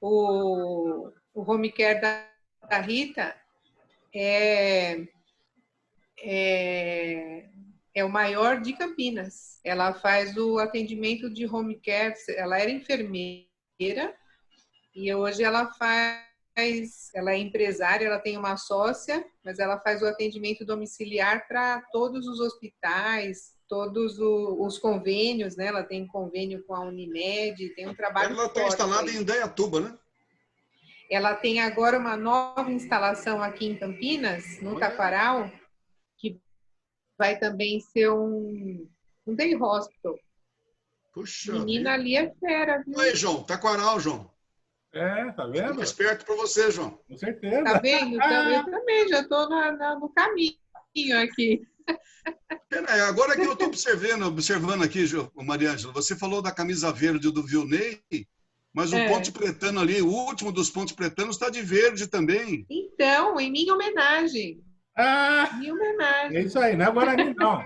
O home care da Rita é o maior de Campinas. Ela faz o atendimento de home care. Ela era enfermeira e hoje ela é empresária, ela tem uma sócia, mas ela faz o atendimento domiciliar para todos os hospitais, todos os convênios, né? Ela tem convênio com a Unimed, tem um trabalho Ela está instalada em Indaiatuba, né? Ela tem agora uma nova instalação aqui em Campinas, no Taquaral, que vai também ser um day hospital. Puxa Menina, vida. ali é fera, viu? Aí, João, Taquaral, João. Tá vendo? Mais perto para você, João. Com certeza. Tá vendo? Então, eu também já estou no caminho aqui. Agora que eu estou observando aqui, Mariângela, você falou da camisa verde do Vilney, mas o Ponte Pretano ali, o último dos Pontes Pretanos, está de verde também. Então, em minha homenagem. Minha homenagem. É isso aí, não é Guarani, não.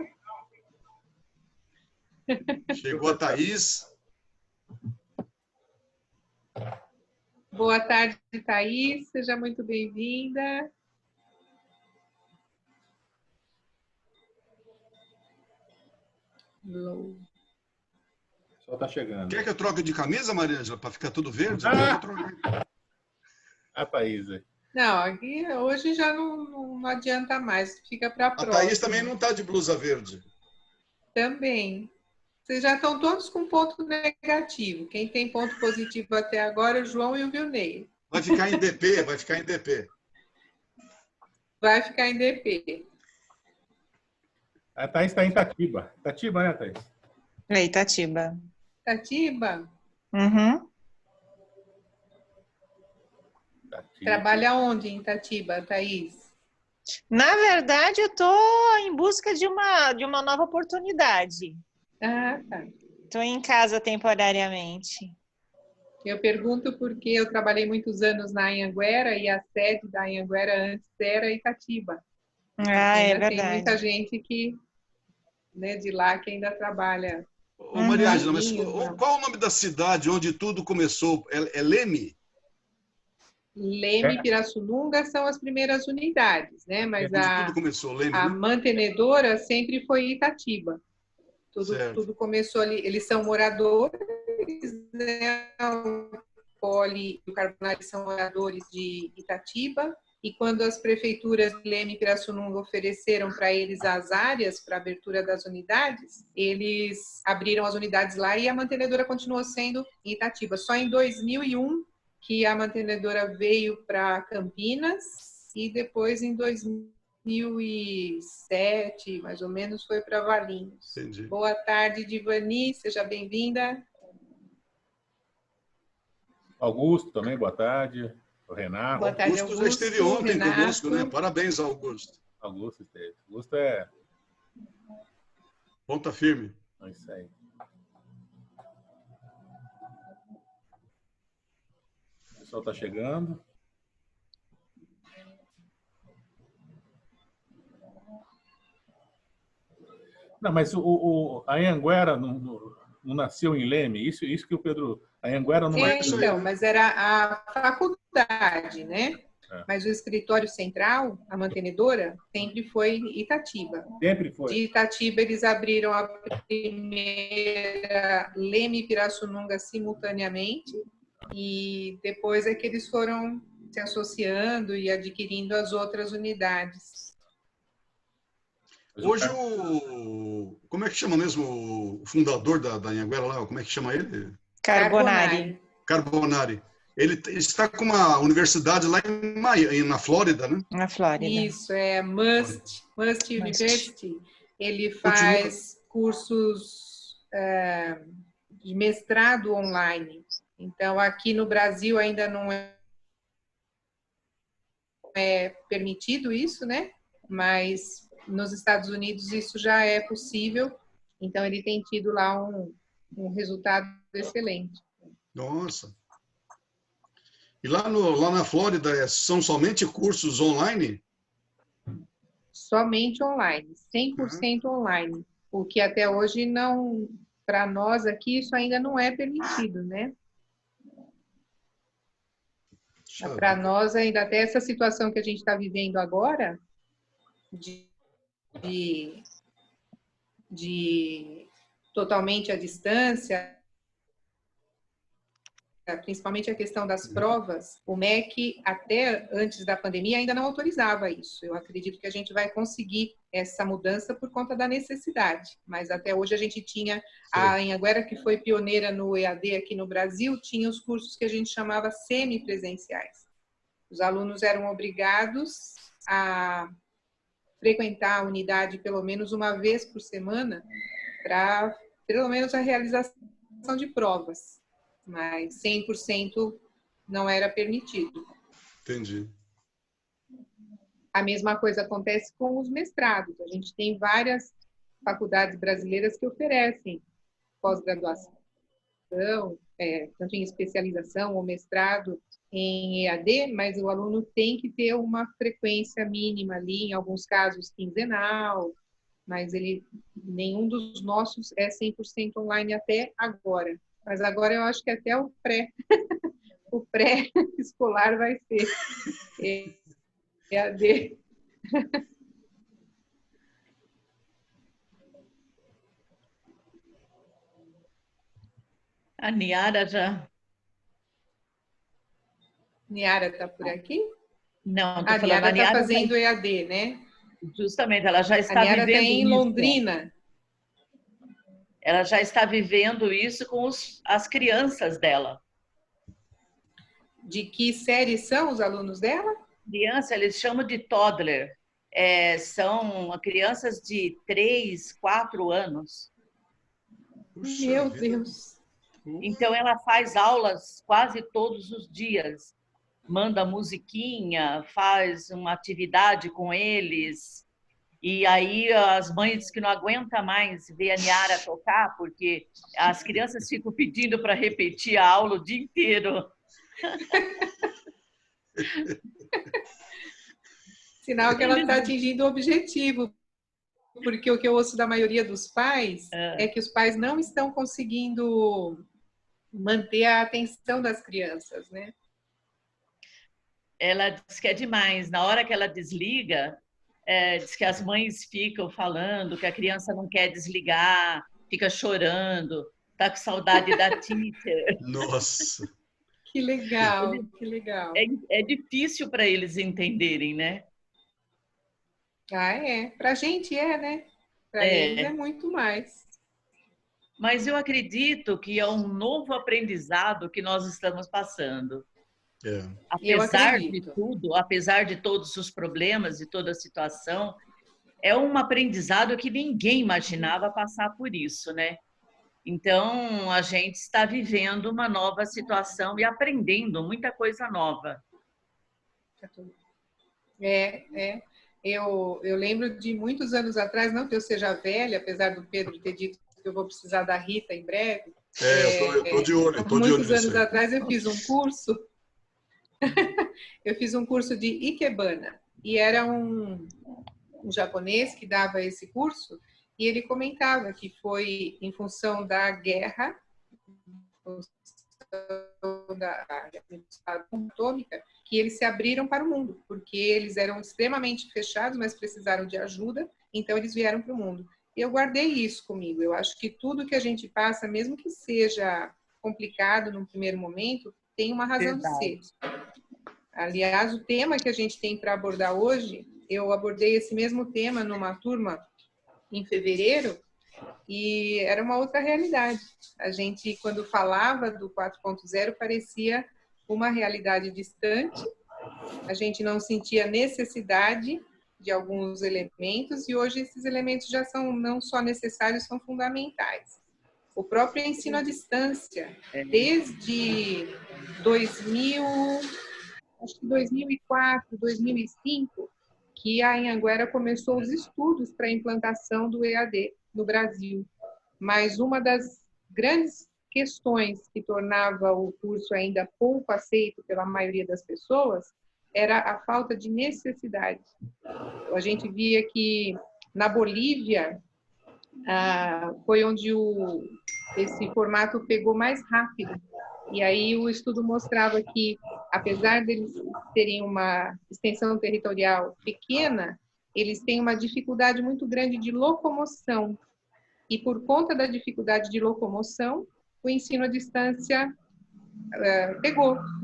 Chegou a Thaís. Boa tarde, Thaís. Seja muito bem-vinda. O sol está chegando. Quer que eu troque de camisa, Mariângela, para ficar tudo verde? A Thaís. Não, aqui hoje já não adianta mais. Fica para a próxima. A Thaís também não está de blusa verde. Também. Vocês já estão todos com ponto negativo. Quem tem ponto positivo até agora é o João e o Vilney. Vai ficar em DP, vai ficar em DP. Vai ficar em DP. A Thaís está em Itatiba. Itatiba, né, Thaís? É, Itatiba. Itatiba? Uhum. Itatiba. Trabalha onde em Itatiba, Thaís? Na verdade, eu estou em busca de uma nova oportunidade. Ah, tá. Estou em casa temporariamente. Eu pergunto porque eu trabalhei muitos anos na Anhanguera e a sede da Anhanguera antes era Itatiba. É verdade. Tem muita gente que, né, de lá que ainda trabalha. Ô, Mariângela, mas qual o nome da cidade onde tudo começou? É Leme? Leme e Pirassununga são as primeiras unidades, né? Mas tudo começou, Leme, a né? mantenedora sempre foi Itatiba. Tudo começou ali. Eles são moradores, né? O Poli e o Carbonari são moradores de Itatiba. E quando as prefeituras de Leme e Pirassununga ofereceram para eles as áreas para abertura das unidades, eles abriram as unidades lá e a mantenedora continuou sendo em Itatiba. Só em 2001 que a mantenedora veio para Campinas e depois em 2007, mais ou menos, foi para Valinhos. Entendi. Boa tarde, Divani, seja bem-vinda. Augusto também, boa tarde. O Renato. Boa tarde, Augusto já esteve ontem conosco, né? Parabéns, Augusto. Augusto esteve. Augusto é... Ponta firme. É isso aí. O pessoal está chegando. Não, mas a Anhanguera não nasceu em Leme? Isso que o Pedro... A Anhanguera não é... Então, mas era a faculdade, né? Mas o escritório central, a mantenedora, sempre foi Itatiba. Sempre foi. De Itatiba, eles abriram a primeira Leme e Pirassununga simultaneamente. E depois é que eles foram se associando e adquirindo as outras unidades. Hoje, como é que chama mesmo o fundador da Anhanguera lá? Como é que chama ele? Carbonari. Carbonari. Ele está com uma universidade lá na Flórida, né? Na Flórida. Isso, é Must University. Ele faz cursos de mestrado online. Então, aqui no Brasil ainda não é permitido isso, né? Mas nos Estados Unidos isso já é possível. Então, ele tem tido lá um resultado excelente. Nossa! E lá na Flórida são somente cursos online? Somente online, 100% online. O que até hoje não, para nós aqui, isso ainda não é permitido, né? Para nós, ainda até essa situação que a gente está vivendo agora, de totalmente à distância, principalmente a questão das provas, o MEC, até antes da pandemia, ainda não autorizava isso. Eu acredito que a gente vai conseguir essa mudança por conta da necessidade. Mas até hoje a gente tinha a Anhanguera, que foi pioneira no EAD aqui no Brasil, tinha os cursos que a gente chamava semipresenciais. Os alunos eram obrigados a frequentar a unidade pelo menos uma vez por semana para, pelo menos, a realização de provas. Mas 100% não era permitido. Entendi. A mesma coisa acontece com os mestrados. A gente tem várias faculdades brasileiras que oferecem pós-graduação, tanto em especialização ou mestrado em EAD, mas o aluno tem que ter uma frequência mínima ali, em alguns casos quinzenal, mas nenhum dos nossos é 100% online até agora. Mas agora eu acho que até o pré-escolar vai ser EAD. A Niara já... Niara está por aqui? Não, estou A falando... Niara está fazendo EAD, né? Justamente, ela já está vivendo isso. A Niara está em Londrina. Ela já está vivendo isso com as crianças dela. De que série são os alunos dela? Criança, eles chamam de toddler. São crianças de 3, 4 anos. Puxa, meu Deus! Então, ela faz aulas quase todos os dias. Manda musiquinha, faz uma atividade com eles. E aí as mães dizem que não aguentam mais ver a Niara tocar, porque as crianças ficam pedindo para repetir a aula o dia inteiro. Sinal que ela está atingindo o objetivo. Porque o que eu ouço da maioria dos pais é que os pais não estão conseguindo manter a atenção das crianças, né? Ela diz que é demais. Na hora que ela desliga... diz que as mães ficam falando que a criança não quer desligar, fica chorando, tá com saudade da teacher. Nossa! Que legal, que legal. É difícil para eles entenderem, né? Para a gente né? Para eles é muito mais. Mas eu acredito que é um novo aprendizado que nós estamos passando. Apesar de tudo, apesar de todos os problemas e toda a situação, é um aprendizado que ninguém imaginava passar por isso, né? Então, a gente está vivendo uma nova situação e aprendendo muita coisa nova. Eu lembro de muitos anos atrás, não que eu seja velha, apesar do Pedro ter dito que eu vou precisar da Rita em breve. Eu tô de olho. Muitos anos atrás eu fiz um curso. Eu fiz um curso de Ikebana e era um japonês que dava esse curso e ele comentava que foi em função da guerra, da atômica, que eles se abriram para o mundo, porque eles eram extremamente fechados, mas precisaram de ajuda, então eles vieram para o mundo. E eu guardei isso comigo. Eu acho que tudo que a gente passa, mesmo que seja complicado no primeiro momento, tem uma razão de ser. Aliás, o tema que a gente tem para abordar hoje, eu abordei esse mesmo tema numa turma em fevereiro e era uma outra realidade. A gente, quando falava do 4.0, parecia uma realidade distante, a gente não sentia necessidade de alguns elementos e hoje esses elementos já são não só necessários, são fundamentais. O próprio ensino à distância, desde 2004, 2005, que a Anhanguera começou os estudos para a implantação do EAD no Brasil. Mas uma das grandes questões que tornava o curso ainda pouco aceito pela maioria das pessoas era a falta de necessidade. A gente via que na Bolívia foi onde esse formato pegou mais rápido. E aí o estudo mostrava que apesar deles terem uma extensão territorial pequena, eles têm uma dificuldade muito grande de locomoção. E por conta da dificuldade de locomoção, o ensino à distância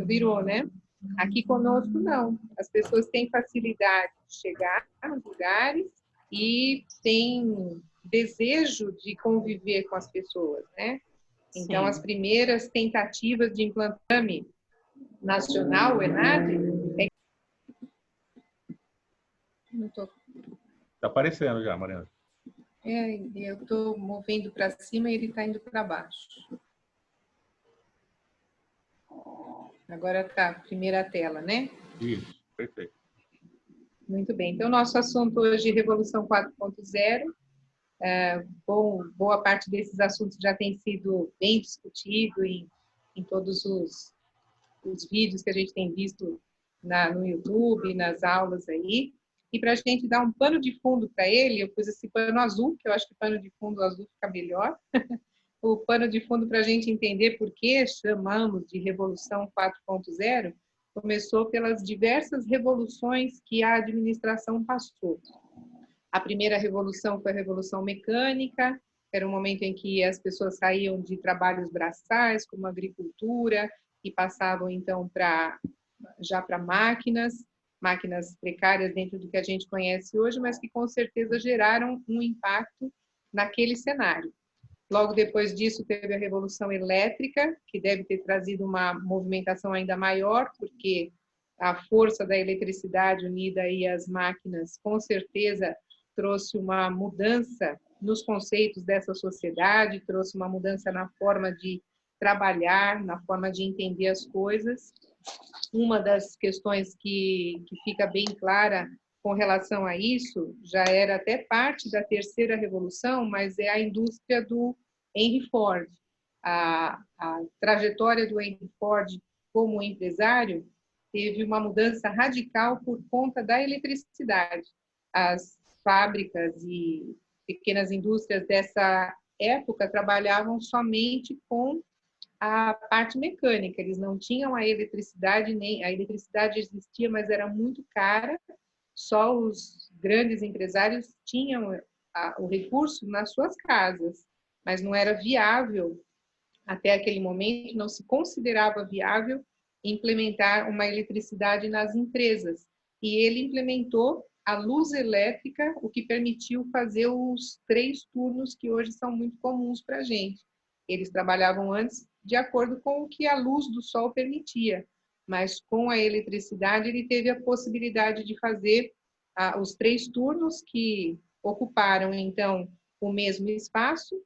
virou, né? Aqui conosco, não. As pessoas têm facilidade de chegar nos lugares e têm desejo de conviver com as pessoas, né? Então, as primeiras tentativas de implantame nacional, o ENAD... Está aparecendo já, Mariana. Eu estou movendo para cima e ele está indo para baixo. Agora está, primeira tela, né? Isso, perfeito. Muito bem. Então, nosso assunto hoje é Revolução 4.0. Boa parte desses assuntos já tem sido bem discutido em todos os vídeos que a gente tem visto no YouTube, nas aulas aí. E para a gente dar um pano de fundo para ele, eu pus esse pano azul, que eu acho que o pano de fundo azul fica melhor. O pano de fundo para a gente entender por que chamamos de Revolução 4.0, começou pelas diversas revoluções que a administração passou. A primeira revolução foi a Revolução Mecânica, era um momento em que as pessoas saíam de trabalhos braçais, como a agricultura, e passavam, então, já para máquinas precárias dentro do que a gente conhece hoje, mas que com certeza geraram um impacto naquele cenário. Logo depois disso, teve a Revolução Elétrica, que deve ter trazido uma movimentação ainda maior, porque a força da eletricidade unida aí às máquinas, com certeza, trouxe uma mudança nos conceitos dessa sociedade, trouxe uma mudança na forma de trabalhar, na forma de entender as coisas. Uma das questões que fica bem clara com relação a isso, já era até parte da terceira revolução, mas é a indústria do Henry Ford. A trajetória do Henry Ford como empresário teve uma mudança radical por conta da eletricidade. As fábricas e pequenas indústrias dessa época trabalhavam somente com a parte mecânica, eles não tinham a eletricidade, nem a eletricidade existia, mas era muito cara, só os grandes empresários tinham o recurso nas suas casas, mas não era viável, até aquele momento, não se considerava viável implementar uma eletricidade nas empresas. E ele implementou a luz elétrica, o que permitiu fazer os 3 turnos que hoje são muito comuns para a gente. Eles trabalhavam antes de acordo com o que a luz do sol permitia, mas com a eletricidade ele teve a possibilidade de fazer os 3 turnos que ocuparam, então, o mesmo espaço,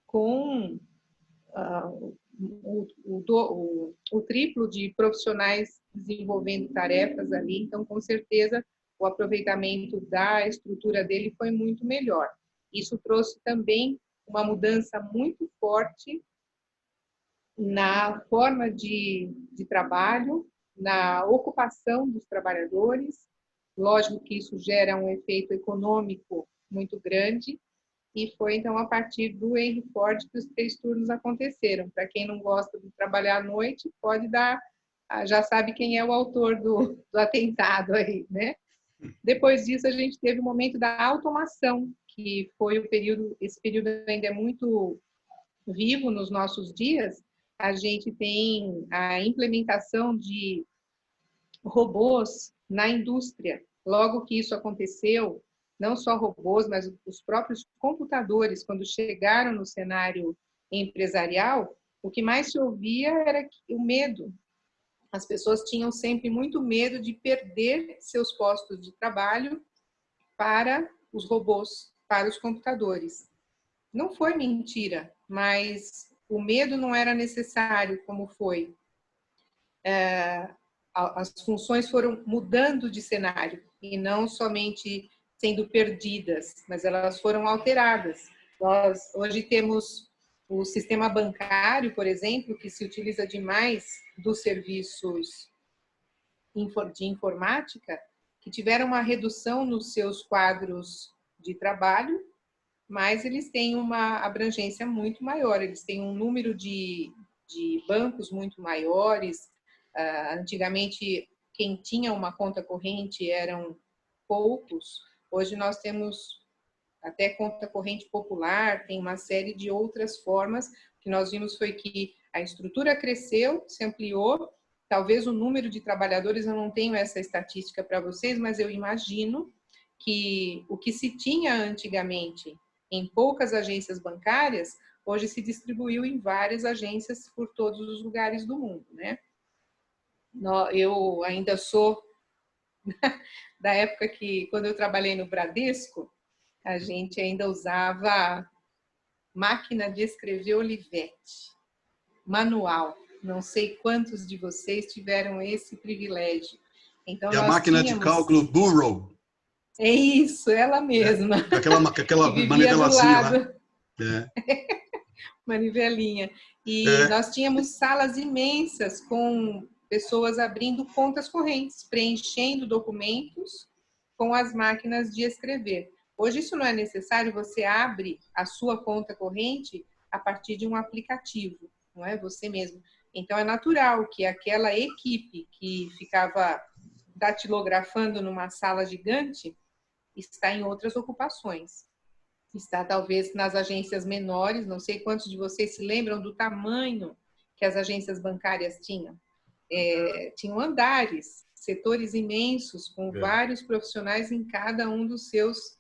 com o triplo de profissionais desenvolvendo tarefas ali, então, com certeza, o aproveitamento da estrutura dele foi muito melhor. Isso trouxe também uma mudança muito forte na forma de trabalho, na ocupação dos trabalhadores. Lógico que isso gera um efeito econômico muito grande, e foi, então, a partir do Henry Ford que os 3 turnos aconteceram. Para quem não gosta de trabalhar à noite, já sabe quem é o autor do atentado aí, né? Depois disso, a gente teve o momento da automação, que foi esse período ainda é muito vivo nos nossos dias. A gente tem a implementação de robôs na indústria. Logo que isso aconteceu, não só robôs, mas os próprios computadores, quando chegaram no cenário empresarial, o que mais se ouvia era o medo. As pessoas tinham sempre muito medo de perder seus postos de trabalho para os robôs, para os computadores. Não foi mentira, mas o medo não era necessário como foi. As funções foram mudando de cenário e não somente sendo perdidas, mas elas foram alteradas. Nós hoje temos o sistema bancário, por exemplo, que se utiliza demais dos serviços de informática, que tiveram uma redução nos seus quadros de trabalho, mas eles têm uma abrangência muito maior, eles têm um número de bancos muito maiores, Antigamente, quem tinha uma conta corrente eram poucos. Hoje nós temos até conta corrente popular, tem uma série de outras formas. O que nós vimos foi que a estrutura cresceu, se ampliou. Talvez o número de trabalhadores, eu não tenho essa estatística para vocês, mas eu imagino que o que se tinha antigamente em poucas agências bancárias, hoje se distribuiu em várias agências por todos os lugares do mundo, né? Eu ainda sou da época que, quando eu trabalhei no Bradesco, a gente ainda usava máquina de escrever Olivetti, manual. Não sei quantos de vocês tiveram esse privilégio. Então, e a máquina de cálculo Burrow. É isso, ela mesma. Aquela manivelazinha lá. Manivelinha. E nós tínhamos salas imensas com pessoas abrindo contas correntes, preenchendo documentos com as máquinas de escrever. Hoje isso não é necessário, você abre a sua conta corrente a partir de um aplicativo, não é você mesmo. Então é natural que aquela equipe que ficava datilografando numa sala gigante está em outras ocupações. Está talvez nas agências menores, não sei quantos de vocês se lembram do tamanho que as agências bancárias tinham. Tinham andares, setores imensos, com vários profissionais em cada um dos seus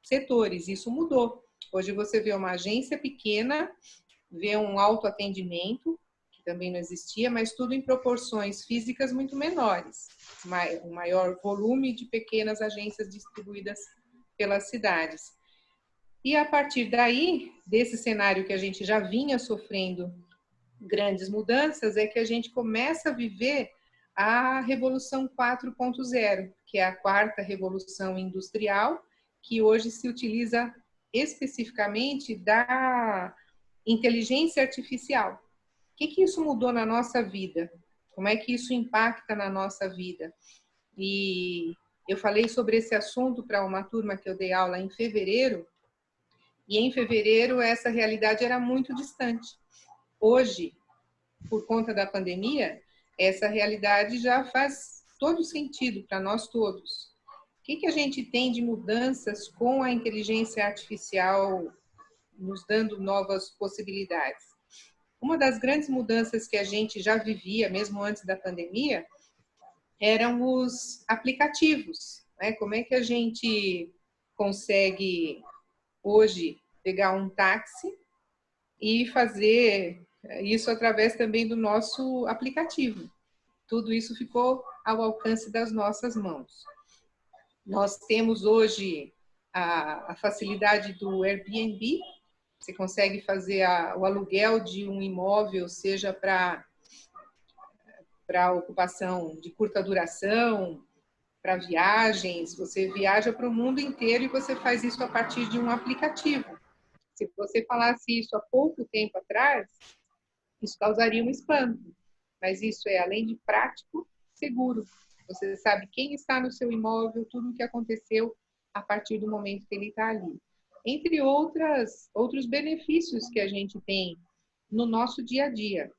setores. Isso mudou. Hoje você vê uma agência pequena, vê um autoatendimento, que também não existia, mas tudo em proporções físicas muito menores. Um maior volume de pequenas agências distribuídas pelas cidades. E a partir daí, desse cenário que a gente já vinha sofrendo grandes mudanças, é que a gente começa a viver a Revolução 4.0, que é a quarta revolução industrial, que hoje se utiliza especificamente da inteligência artificial. O que isso mudou na nossa vida? Como é que isso impacta na nossa vida? E eu falei sobre esse assunto para uma turma que eu dei aula em fevereiro, e em fevereiro essa realidade era muito distante. Hoje, por conta da pandemia, essa realidade já faz todo sentido para nós todos. O que a gente tem de mudanças com a inteligência artificial nos dando novas possibilidades? Uma das grandes mudanças que a gente já vivia, mesmo antes da pandemia, eram os aplicativos, né? Como é que a gente consegue hoje pegar um táxi e fazer isso através também do nosso aplicativo? Tudo isso ficou ao alcance das nossas mãos. Nós temos hoje a facilidade do Airbnb. Você consegue fazer o aluguel de um imóvel, seja para ocupação de curta duração, para viagens. Você viaja para o mundo inteiro e você faz isso a partir de um aplicativo. Se você falasse isso há pouco tempo atrás, isso causaria um espanto. Mas isso é, além de prático, seguro. Você sabe quem está no seu imóvel, tudo o que aconteceu a partir do momento que ele está ali. Entre outros benefícios que a gente tem no nosso dia a dia.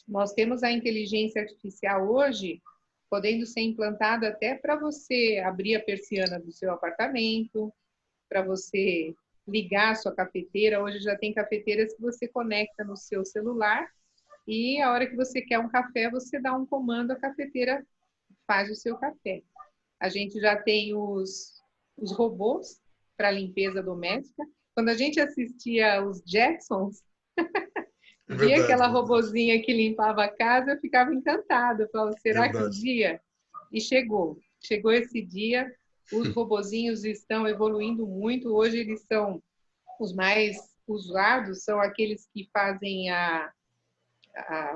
Nós temos a inteligência artificial hoje podendo ser implantada até para você abrir a persiana do seu apartamento, para você ligar a sua cafeteira. Hoje já tem cafeteiras que você conecta no seu celular e a hora que você quer um café, você dá um comando, a cafeteira faz o seu café. A gente já tem os robôs para limpeza doméstica. Quando a gente assistia os Jetsons, via aquela robozinha que limpava a casa, eu ficava encantada. Eu falava, será que um dia? E chegou esse dia. Os robozinhos estão evoluindo muito. Hoje eles são os mais usados, são aqueles que fazem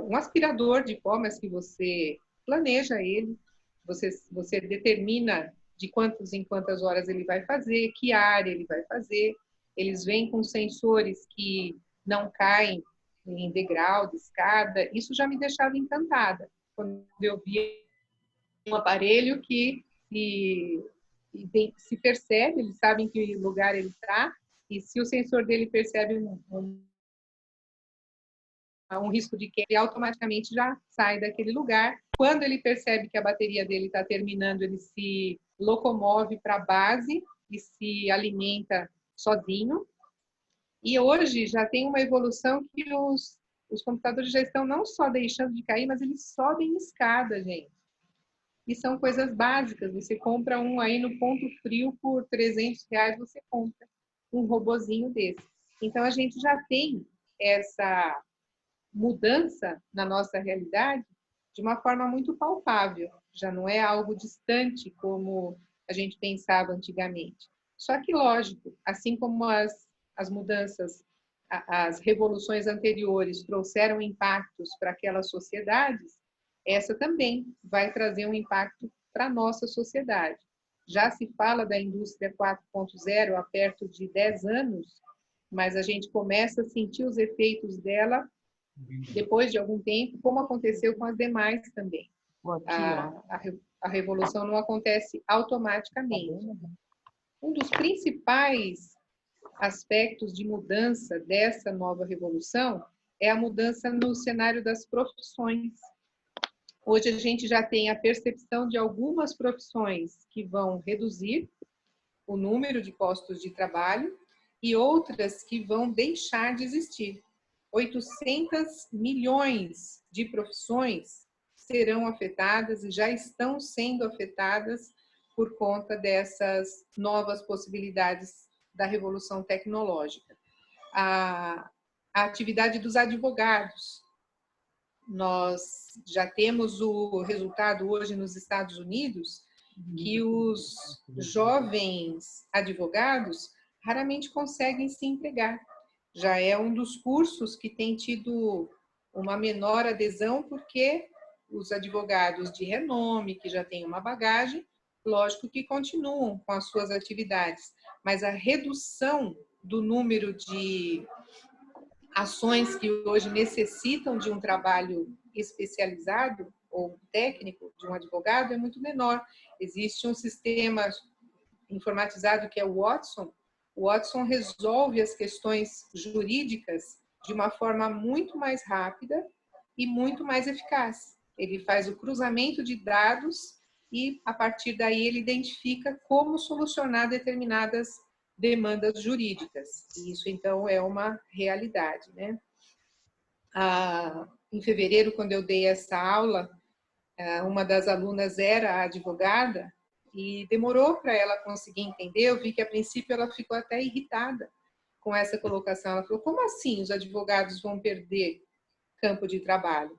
um aspirador de pó, mas que você planeja ele, você determina de quantas em quantas horas ele vai fazer, que área ele vai fazer. Eles vêm com sensores que não caem em degrau, de escada. Isso já me deixava encantada quando eu via um aparelho que se percebe, eles sabem em que lugar ele está, e se o sensor dele percebe um um risco de queda, ele automaticamente já sai daquele lugar. Quando ele percebe que a bateria dele está terminando, ele se locomove para a base e se alimenta sozinho. E hoje já tem uma evolução que os computadores já estão não só deixando de cair, mas eles sobem escada, gente. E são coisas básicas. Você compra um aí no Ponto Frio por R$300, você compra um robozinho desse. Então, a gente já tem essa mudança na nossa realidade de uma forma muito palpável. Já não é algo distante como a gente pensava antigamente. Só que, lógico, assim como as mudanças, as revoluções anteriores trouxeram impactos para aquelas sociedades, essa também vai trazer um impacto para a nossa sociedade. Já se fala da indústria 4.0 há perto de 10 anos, mas a gente começa a sentir os efeitos dela depois de algum tempo, como aconteceu com as demais também. A revolução não acontece automaticamente. Um dos principais aspectos de mudança dessa nova revolução é a mudança no cenário das profissões. Hoje a gente já tem a percepção de algumas profissões que vão reduzir o número de postos de trabalho e outras que vão deixar de existir. 800 milhões de profissões serão afetadas e já estão sendo afetadas por conta dessas novas possibilidades da revolução tecnológica. A atividade dos advogados. Nós já temos o resultado hoje nos Estados Unidos que os jovens advogados raramente conseguem se empregar. Já é um dos cursos que tem tido uma menor adesão, porque os advogados de renome, que já têm uma bagagem, lógico que continuam com as suas atividades, mas a redução do número de ações que hoje necessitam de um trabalho especializado ou técnico de um advogado é muito menor. Existe um sistema informatizado que é o Watson. O Watson resolve as questões jurídicas de uma forma muito mais rápida e muito mais eficaz. Ele faz o cruzamento de dados e, a partir daí, ele identifica como solucionar determinadas demandas jurídicas. E isso, então, é uma realidade, né? Em fevereiro, quando eu dei essa aula, uma das alunas era advogada e demorou para ela conseguir entender. Eu vi que, a princípio, ela ficou até irritada com essa colocação. Ela falou, como assim os advogados vão perder campo de trabalho?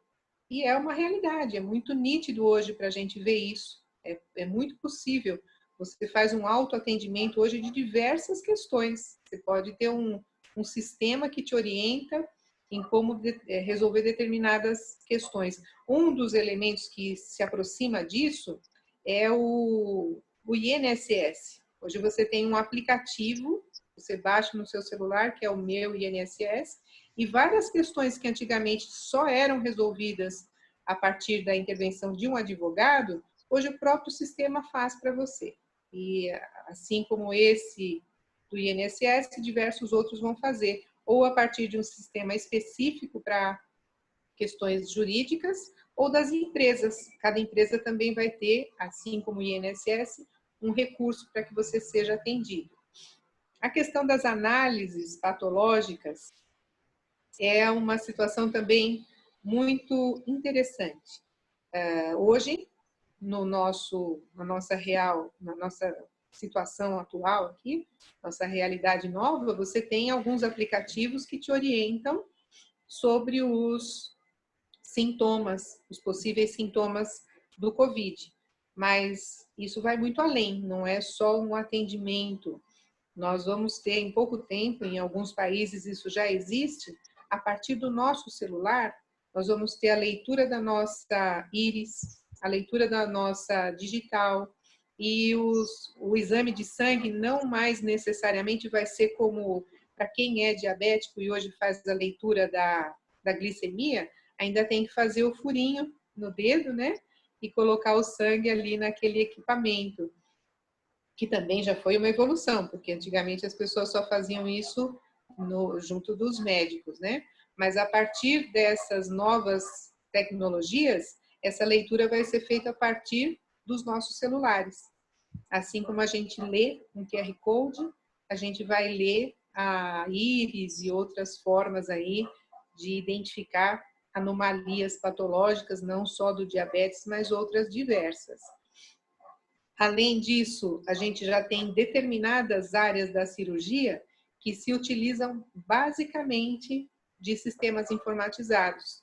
E é uma realidade, é muito nítido hoje para a gente ver isso. É muito possível. Você faz um autoatendimento hoje de diversas questões. Você pode ter um sistema que te orienta em como resolver determinadas questões. Um dos elementos que se aproxima disso é o INSS. Hoje você tem um aplicativo, você baixa no seu celular, que é o Meu INSS, e várias questões que antigamente só eram resolvidas a partir da intervenção de um advogado, hoje o próprio sistema faz para você. E assim como esse do INSS, diversos outros vão fazer, ou a partir de um sistema específico para questões jurídicas, ou das empresas. Cada empresa também vai ter, assim como o INSS, um recurso para que você seja atendido. A questão das análises patológicas é uma situação também muito interessante. Hoje, na nossa situação atual aqui, nossa realidade nova, você tem alguns aplicativos que te orientam sobre os sintomas, os possíveis sintomas do COVID. Mas isso vai muito além, não é só um atendimento. Nós vamos ter em pouco tempo, em alguns países isso já existe, a partir do nosso celular, nós vamos ter a leitura da nossa íris, a leitura da nossa digital, e o exame de sangue não mais necessariamente vai ser como para quem é diabético e hoje faz a leitura da glicemia, ainda tem que fazer o furinho no dedo, né? E colocar o sangue ali naquele equipamento, que também já foi uma evolução, porque antigamente as pessoas só faziam isso junto dos médicos, né? Mas a partir dessas novas tecnologias, essa leitura vai ser feita a partir dos nossos celulares. Assim como a gente lê um QR Code, a gente vai ler a íris e outras formas aí de identificar anomalias patológicas, não só do diabetes, mas outras diversas. Além disso, a gente já tem determinadas áreas da cirurgia que se utilizam basicamente de sistemas informatizados.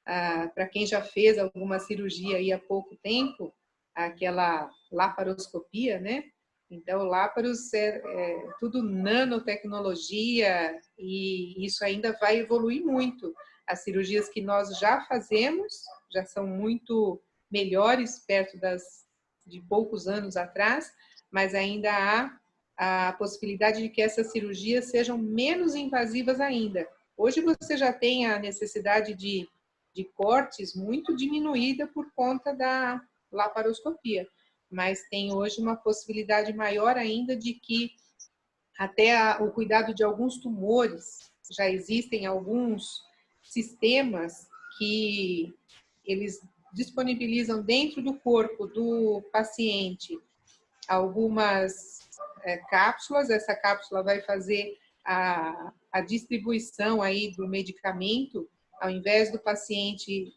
Para quem já fez alguma cirurgia aí há pouco tempo, aquela laparoscopia, né? Então, láparos é tudo nanotecnologia e isso ainda vai evoluir muito. As cirurgias que nós já fazemos já são muito melhores perto de poucos anos atrás, mas ainda há a possibilidade de que essas cirurgias sejam menos invasivas ainda. Hoje você já tem a necessidade de cortes muito diminuída por conta da laparoscopia, mas tem hoje uma possibilidade maior ainda de que até o cuidado de alguns tumores, já existem alguns sistemas que eles disponibilizam dentro do corpo do paciente algumas cápsulas, essa cápsula vai fazer a distribuição aí do medicamento, ao invés do paciente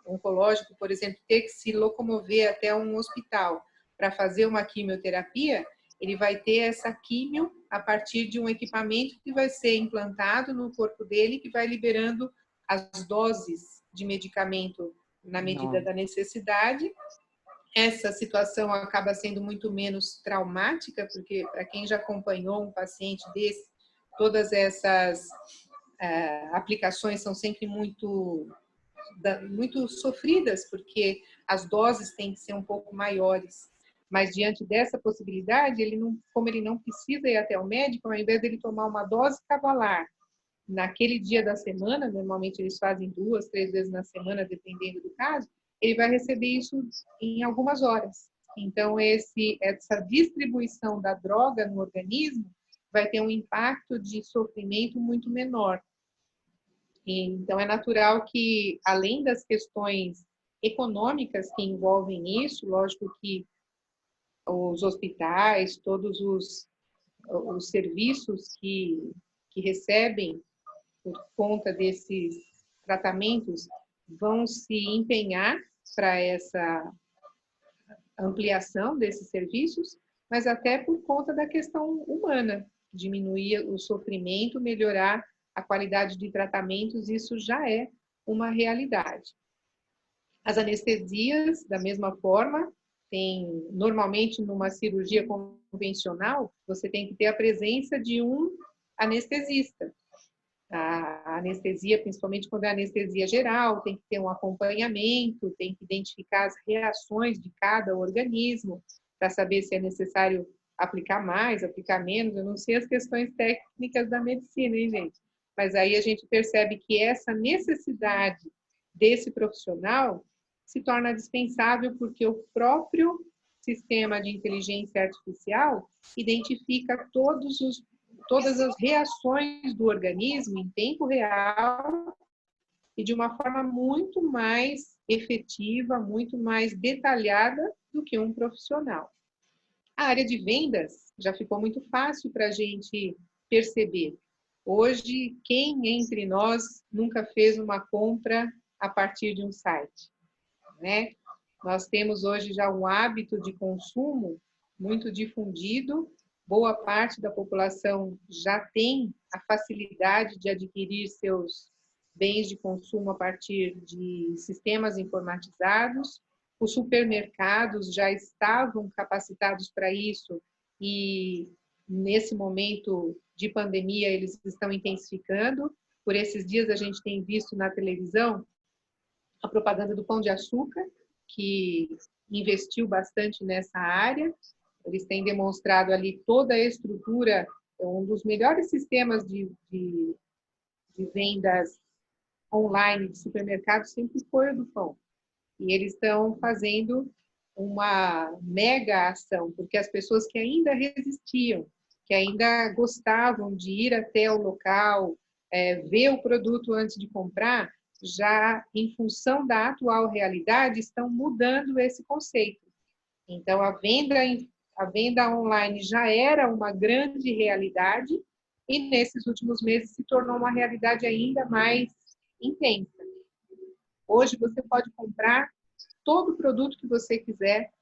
oncológico, por exemplo, ter que se locomover até um hospital para fazer uma quimioterapia, ele vai ter essa químio a partir de um equipamento que vai ser implantado no corpo dele, que vai liberando as doses de medicamento na medida da necessidade. Essa situação acaba sendo muito menos traumática, porque para quem já acompanhou um paciente desse, todas essas aplicações são sempre muito sofridas, porque as doses têm que ser um pouco maiores. Mas diante dessa possibilidade, como ele não precisa ir até o médico, ao invés dele tomar uma dose cavalar naquele dia da semana, normalmente eles fazem 2, 3 vezes na semana, dependendo do caso, ele vai receber isso em algumas horas. Então, essa distribuição da droga no organismo vai ter um impacto de sofrimento muito menor. Então, é natural que, além das questões econômicas que envolvem isso, lógico que os hospitais, todos os serviços que recebem por conta desses tratamentos vão se empenhar para essa ampliação desses serviços, mas até por conta da questão humana, diminuir o sofrimento, melhorar a qualidade de tratamentos, isso já é uma realidade. As anestesias, da mesma forma, normalmente numa cirurgia convencional, você tem que ter a presença de um anestesista. A anestesia, principalmente quando é anestesia geral, tem que ter um acompanhamento, tem que identificar as reações de cada organismo para saber se é necessário aplicar mais, aplicar menos. Eu não sei as questões técnicas da medicina, hein, gente? Mas aí a gente percebe que essa necessidade desse profissional se torna dispensável porque o próprio sistema de inteligência artificial identifica todas as reações do organismo em tempo real e de uma forma muito mais efetiva, muito mais detalhada do que um profissional. A área de vendas já ficou muito fácil para a gente perceber. Hoje, quem entre nós nunca fez uma compra a partir de um site, né? Nós temos hoje já um hábito de consumo muito difundido. Boa parte da população já tem a facilidade de adquirir seus bens de consumo a partir de sistemas informatizados. Os supermercados já estavam capacitados para isso e, nesse momento de pandemia, eles estão intensificando. Por esses dias, a gente tem visto na televisão a propaganda do Pão de Açúcar, que investiu bastante nessa área. Eles têm demonstrado ali toda a estrutura, um dos melhores sistemas de vendas online de supermercado sempre foi o do pão. E eles estão fazendo uma mega ação, porque as pessoas que ainda resistiam, que ainda gostavam de ir até o local, ver o produto antes de comprar, já em função da atual realidade, estão mudando esse conceito. Então, a venda online já era uma grande realidade e, nesses últimos meses, se tornou uma realidade ainda mais intensa. Hoje, você pode comprar todo o produto que você quiser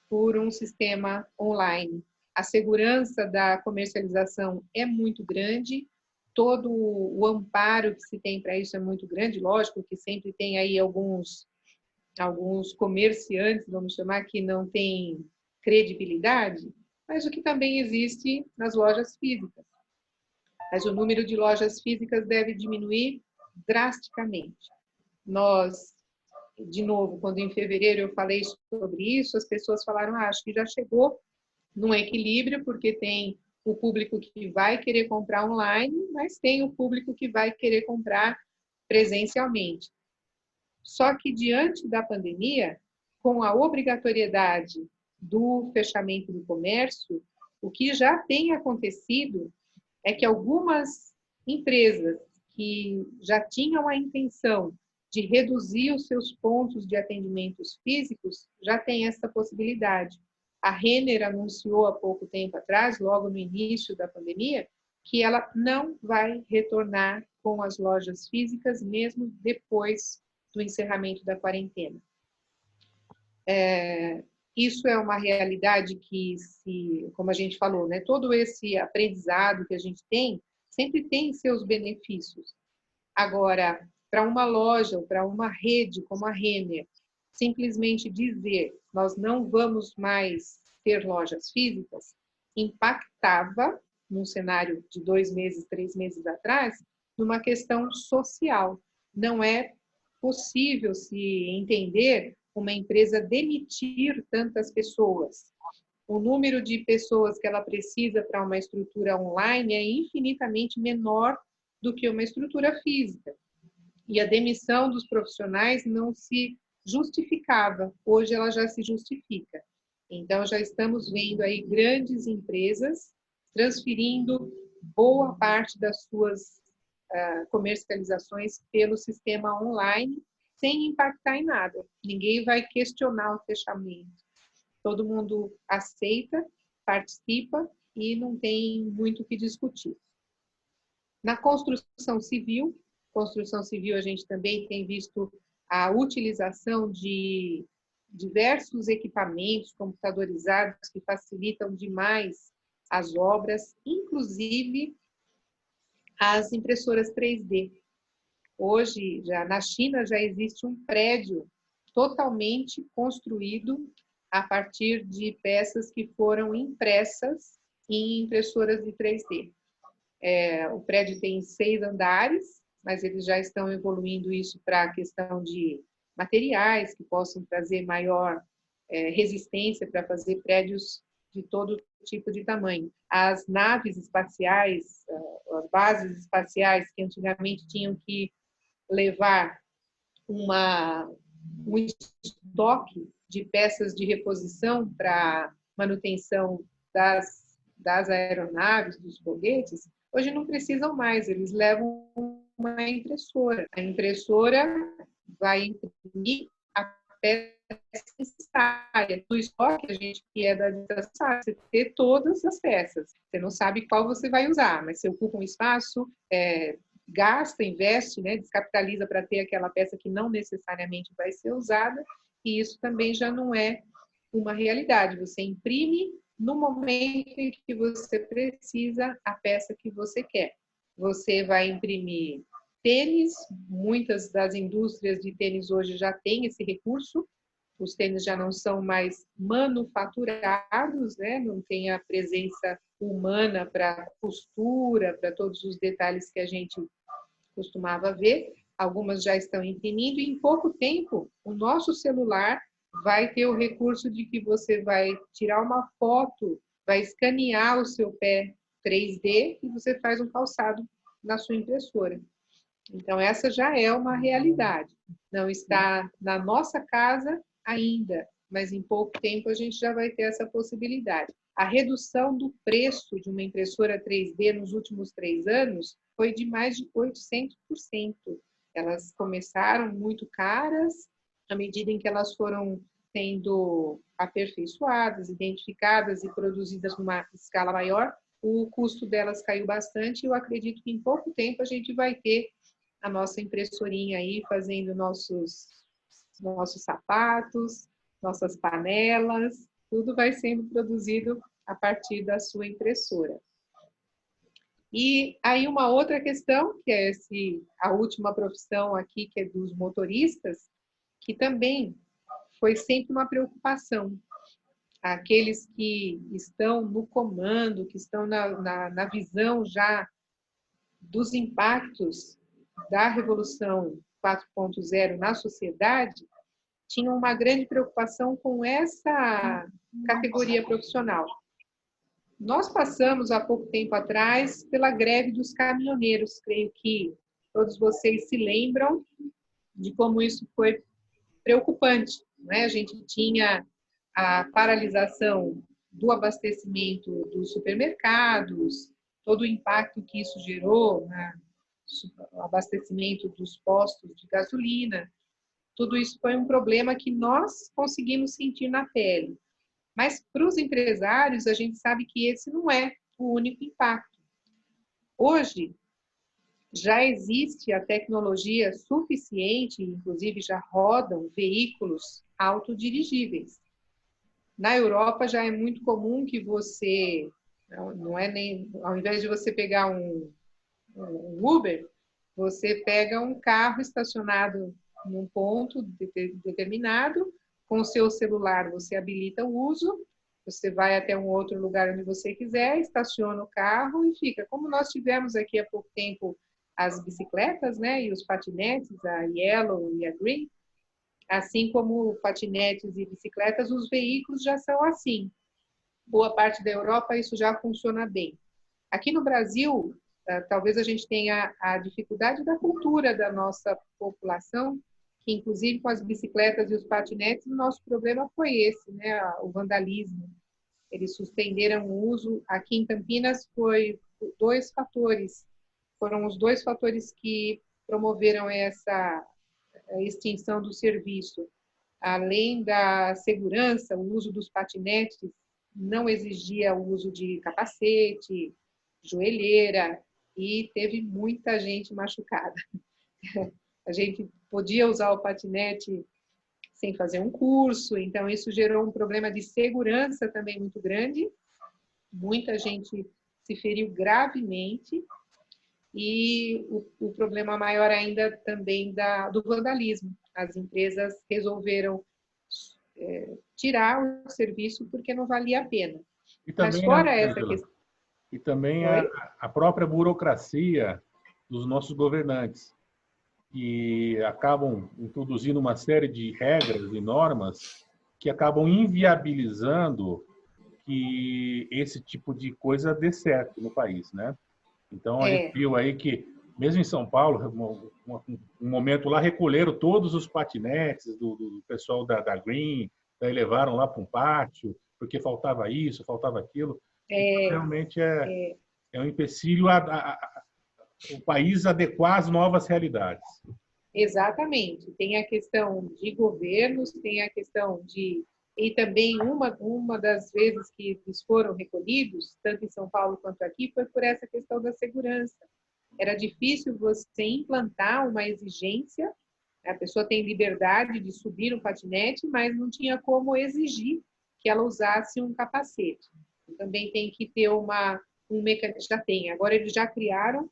por um sistema online. A segurança da comercialização é muito grande, todo o amparo que se tem para isso é muito grande, lógico que sempre tem aí alguns comerciantes, vamos chamar, que não têm credibilidade, mas o que também existe nas lojas físicas. Mas o número de lojas físicas deve diminuir drasticamente. Nós, de novo, quando em fevereiro eu falei sobre isso, as pessoas falaram, acho que já chegou num equilíbrio, porque tem o público que vai querer comprar online, mas tem o público que vai querer comprar presencialmente. Só que, diante da pandemia, com a obrigatoriedade do fechamento do comércio, o que já tem acontecido é que algumas empresas que já tinham a intenção de reduzir os seus pontos de atendimentos físicos já têm essa possibilidade. A Renner anunciou há pouco tempo atrás, logo no início da pandemia, que ela não vai retornar com as lojas físicas, mesmo depois do encerramento da quarentena. Isso é uma realidade que, como a gente falou, né, todo esse aprendizado que a gente tem, sempre tem seus benefícios. Agora, para uma loja ou para uma rede como a Renner, simplesmente dizer nós não vamos mais ter lojas físicas, impactava, num cenário de 2 meses, 3 meses atrás, numa questão social. Não é possível se entender uma empresa demitir tantas pessoas. O número de pessoas que ela precisa para uma estrutura online é infinitamente menor do que uma estrutura física. E a demissão dos profissionais não se justificava. Hoje ela já se justifica. Então, já estamos vendo aí grandes empresas transferindo boa parte das suas comercializações pelo sistema online, sem impactar em nada. Ninguém vai questionar o fechamento. Todo mundo aceita, participa e não tem muito o que discutir. Na construção civil a gente também tem visto a utilização de diversos equipamentos computadorizados que facilitam demais as obras, inclusive as impressoras 3D. Hoje, na China, já existe um prédio totalmente construído a partir de peças que foram impressas em impressoras de 3D. O prédio tem 6 andares, mas eles já estão evoluindo isso para a questão de materiais que possam trazer maior resistência para fazer prédios de todo tipo de tamanho. As naves espaciais, as bases espaciais que antigamente tinham que levar um estoque de peças de reposição para manutenção das aeronaves, dos foguetes, hoje não precisam mais, eles levam uma impressora. A impressora vai imprimir a peça necessária. No estoque, a gente que é da administração, você ter todas as peças. Você não sabe qual você vai usar, mas você ocupa um espaço, gasta, investe, né, descapitaliza para ter aquela peça que não necessariamente vai ser usada, e isso também já não é uma realidade. Você imprime no momento em que você precisa a peça que você quer. Você vai imprimir tênis, muitas das indústrias de tênis hoje já têm esse recurso, os tênis já não são mais manufaturados, né? Não tem a presença humana para costura, para todos os detalhes que a gente costumava ver. Algumas já estão imprimindo e em pouco tempo o nosso celular vai ter o recurso de que você vai tirar uma foto, vai escanear o seu pé 3D e você faz um calçado na sua impressora. Então, essa já é uma realidade. Não está na nossa casa ainda, mas em pouco tempo a gente já vai ter essa possibilidade. a redução do preço de uma impressora 3D nos últimos 3 anos foi de mais de 800%. Elas começaram muito caras, à medida em que elas foram sendo aperfeiçoadas, identificadas e produzidas numa escala maior, o custo delas caiu bastante e eu acredito que em pouco tempo a gente vai ter a nossa impressorinha aí fazendo nossos sapatos, nossas panelas, tudo vai sendo produzido a partir da sua impressora. E aí uma outra questão, que é a última profissão aqui, que é dos motoristas, que também foi sempre uma preocupação. Aqueles que estão no comando, que estão na visão já dos impactos da Revolução 4.0 na sociedade, tinham uma grande preocupação com essa categoria profissional. Nós passamos, há pouco tempo atrás, pela greve dos caminhoneiros. Creio que todos vocês se lembram de como isso foi preocupante, né? A gente tinha a paralisação do abastecimento dos supermercados, todo o impacto que isso gerou no abastecimento dos postos de gasolina. Tudo isso foi um problema que nós conseguimos sentir na pele. Mas para os empresários, a gente sabe que esse não é o único impacto. Hoje, já existe a tecnologia suficiente, inclusive já rodam veículos autodirigíveis. Na Europa já é muito comum que você, não é nem, ao invés de você pegar um Uber, você pega um carro estacionado num ponto determinado, com o seu celular você habilita o uso, você vai até um outro lugar onde você quiser, estaciona o carro e fica. Como nós tivemos aqui há pouco tempo as bicicletas, né, e os patinetes, a Yellow e a Green, assim como patinetes e bicicletas, os veículos já são assim. Boa parte da Europa isso já funciona bem. Aqui no Brasil, talvez a gente tenha a dificuldade da cultura da nossa população, que inclusive com as bicicletas e os patinetes, o nosso problema foi esse, né, o vandalismo. Eles suspenderam o uso. Aqui em Campinas foi 2 fatores. Foram os 2 fatores que promoveram essa extinção do serviço. Além da segurança, o uso dos patinetes não exigia o uso de capacete, joelheira, e teve muita gente machucada. A gente podia usar o patinete sem fazer um curso, então isso gerou um problema de segurança também muito grande. Muita gente se feriu gravemente. E o problema maior ainda também do vandalismo. As empresas resolveram tirar o serviço porque não valia a pena. E também, mas fora essa questão... E também a própria burocracia dos nossos governantes, que acabam introduzindo uma série de regras e normas que acabam inviabilizando que esse tipo de coisa dê certo no país, né? Então, a gente viu aí que, mesmo em São Paulo, um momento lá, recolheram todos os patinetes do pessoal da Green, daí levaram lá para um pátio, porque faltava isso, faltava aquilo. Então, realmente é um empecilho o país adequar às novas realidades. Exatamente. Tem a questão de governos, tem a questão de... E também uma das vezes que eles foram recolhidos, tanto em São Paulo quanto aqui, foi por essa questão da segurança. Era difícil você implantar uma exigência, a pessoa tem liberdade de subir no patinete, mas não tinha como exigir que ela usasse um capacete. Também tem que ter um mecanismo, já tem, agora eles já criaram,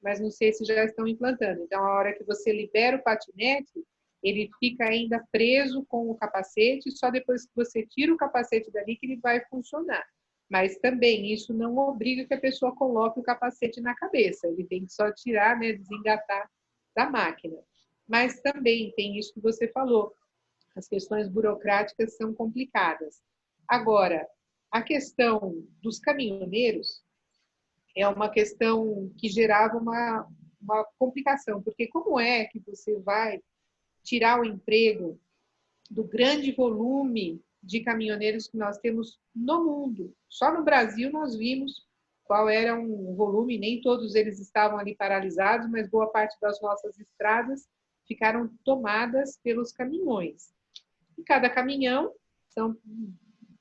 mas não sei se já estão implantando. Então, a hora que você libera o patinete, ele fica ainda preso com o capacete, só depois que você tira o capacete dali que ele vai funcionar. Mas também isso não obriga que a pessoa coloque o capacete na cabeça, ele tem que só tirar, né, desengatar da máquina. Mas também tem isso que você falou, as questões burocráticas são complicadas. Agora, a questão dos caminhoneiros é uma questão que gerava uma complicação, porque como é que você vai tirar o emprego do grande volume de caminhoneiros que nós temos no mundo. Só no Brasil nós vimos qual era o volume, nem todos eles estavam ali paralisados, mas boa parte das nossas estradas ficaram tomadas pelos caminhões. E cada caminhão são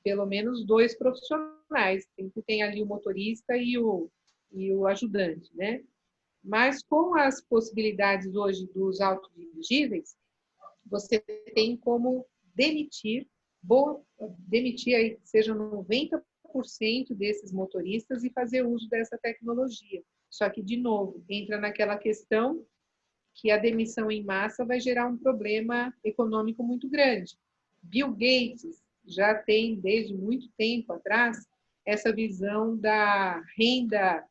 pelo menos 2 profissionais, sempre tem ali o motorista e o ajudante, né? Mas com as possibilidades hoje dos autodirigíveis, você tem como demitir aí, seja 90% desses motoristas e fazer uso dessa tecnologia. Só que, de novo, entra naquela questão que a demissão em massa vai gerar um problema econômico muito grande. Bill Gates já tem, desde muito tempo atrás, essa visão da renda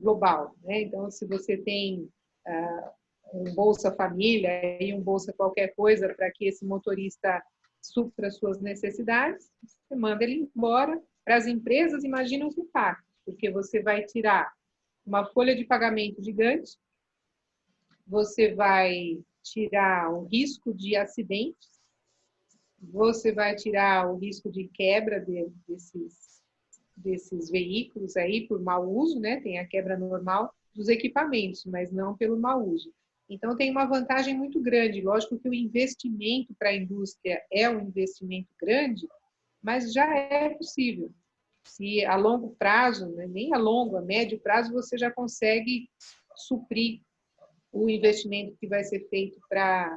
global, né? Então, se você tem um Bolsa Família e um Bolsa qualquer coisa para que esse motorista supra suas necessidades, você manda ele embora. Para as empresas, imagina os impactos, porque você vai tirar uma folha de pagamento gigante, você vai tirar o risco de acidentes, você vai tirar o risco de quebra desses veículos aí por mau uso, né? Tem a quebra normal dos equipamentos, mas não pelo mau uso. Então, tem uma vantagem muito grande. Lógico que o investimento para a indústria é um investimento grande, mas já é possível. Se a longo prazo, né, nem a longo, a médio prazo, você já consegue suprir o investimento que vai ser feito para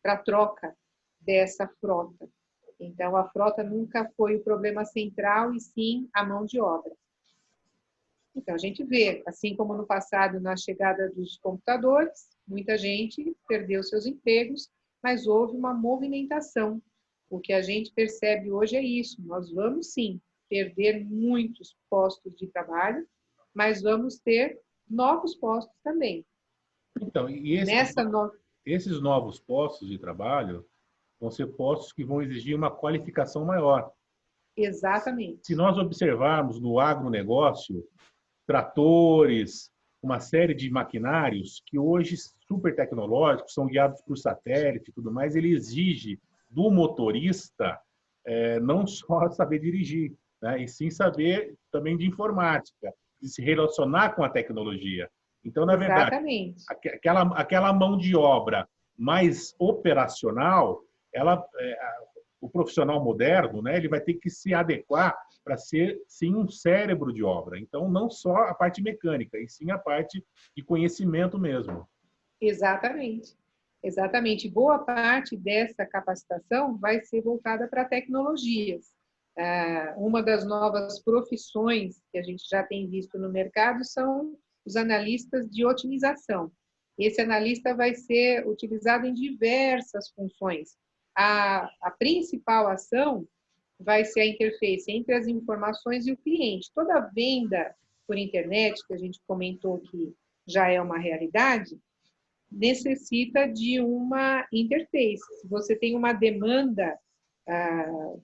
a troca dessa frota. Então, a frota nunca foi o problema central, e sim a mão de obra. Então, a gente vê, assim como no passado, na chegada dos computadores, muita gente perdeu seus empregos, mas houve uma movimentação. O que a gente percebe hoje é isso. Nós vamos, sim, perder muitos postos de trabalho, mas vamos ter novos postos também. Então, e esses novos postos de trabalho vão ser postos que vão exigir uma qualificação maior. Exatamente. Se nós observarmos no agronegócio, tratores, uma série de maquinários que hoje super tecnológicos, são guiados por satélite e tudo mais, ele exige do motorista não só saber dirigir, né, e sim saber também de informática, de se relacionar com a tecnologia. Então, na verdade, aquela mão de obra mais operacional, o profissional moderno, né, ele vai ter que se adequar para ser, sim, um cérebro de obra. Então, não só a parte mecânica, e sim a parte de conhecimento mesmo. Exatamente. Exatamente. Boa parte dessa capacitação vai ser voltada para tecnologias. Uma das novas profissões que a gente já tem visto no mercado são os analistas de otimização. Esse analista vai ser utilizado em diversas funções. A principal ação vai ser a interface entre as informações e o cliente. Toda venda por internet, que a gente comentou que já é uma realidade, necessita de uma interface. Se você tem uma demanda,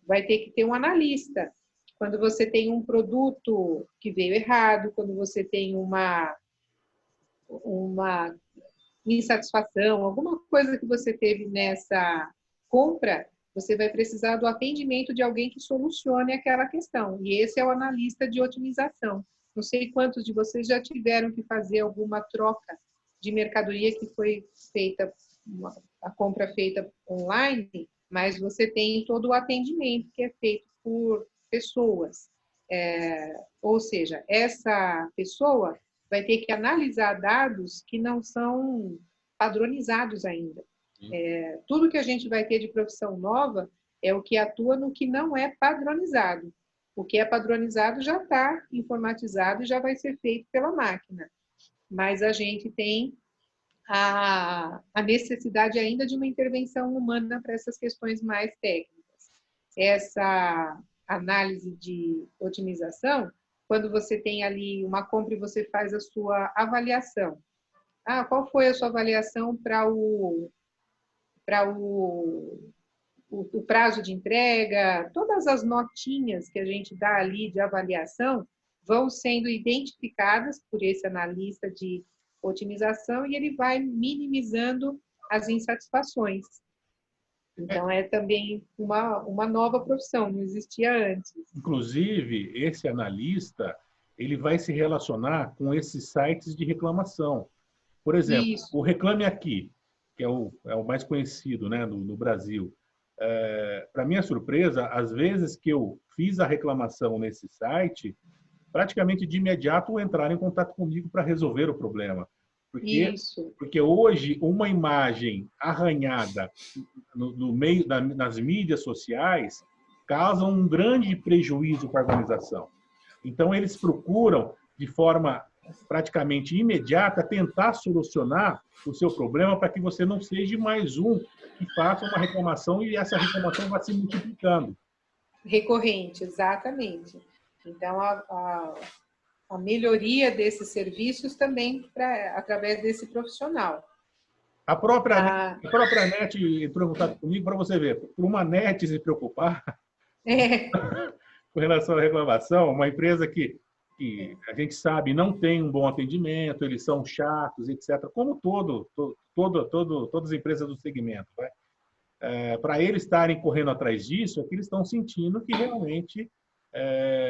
vai ter que ter um analista. Quando você tem um produto que veio errado, quando você tem uma insatisfação, alguma coisa que você teve nessa compra, você vai precisar do atendimento de alguém que solucione aquela questão. E esse é o analista de otimização. Não sei quantos de vocês já tiveram que fazer alguma troca de mercadoria que foi feita, a compra feita online, mas você tem todo o atendimento que é feito por pessoas. Ou seja, essa pessoa vai ter que analisar dados que não são padronizados ainda. Tudo que a gente vai ter de profissão nova é o que atua no que não é padronizado. O que é padronizado já está informatizado e já vai ser feito pela máquina. Mas a gente tem a necessidade ainda de uma intervenção humana para essas questões mais técnicas. Essa análise de otimização, quando você tem ali uma compra e você faz a sua avaliação. Qual foi a sua avaliação para o prazo de entrega? Todas as notinhas que a gente dá ali de avaliação vão sendo identificadas por esse analista de otimização e ele vai minimizando as insatisfações. Então, é também uma nova profissão, não existia antes. Inclusive, esse analista, ele vai se relacionar com esses sites de reclamação. Por exemplo, Isso. o Reclame Aqui, que é o mais conhecido, né, no Brasil. Para minha surpresa, às vezes que eu fiz a reclamação nesse site, praticamente de imediato entraram em contato comigo para resolver o problema. Porque hoje uma imagem arranhada no meio nas mídias sociais causa um grande prejuízo para a organização. Então, eles procuram, de forma praticamente imediata, tentar solucionar o seu problema para que você não seja mais um que faça uma reclamação e essa reclamação vá se multiplicando. Recorrente, exatamente. Então, a melhoria desses serviços também através desse profissional. A própria NET entrou em contato comigo para você ver. Por uma NET se preocupar com relação à reclamação, uma empresa que a gente sabe não tem um bom atendimento, eles são chatos, etc. Como todas as empresas do segmento. Para eles estarem correndo atrás disso, é que eles estão sentindo que realmente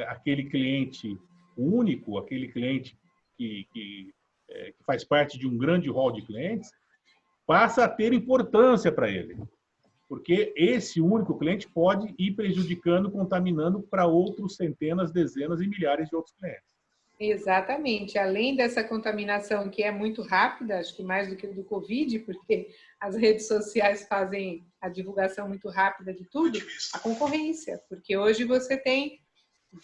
aquele cliente único, aquele cliente que faz parte de um grande hall de clientes, passa a ter importância para ele. Porque esse único cliente pode ir prejudicando, contaminando para outros centenas, dezenas e milhares de outros clientes. Exatamente. Além dessa contaminação que é muito rápida, acho que mais do que do Covid, porque as redes sociais fazem a divulgação muito rápida de tudo, a concorrência. Porque hoje você tem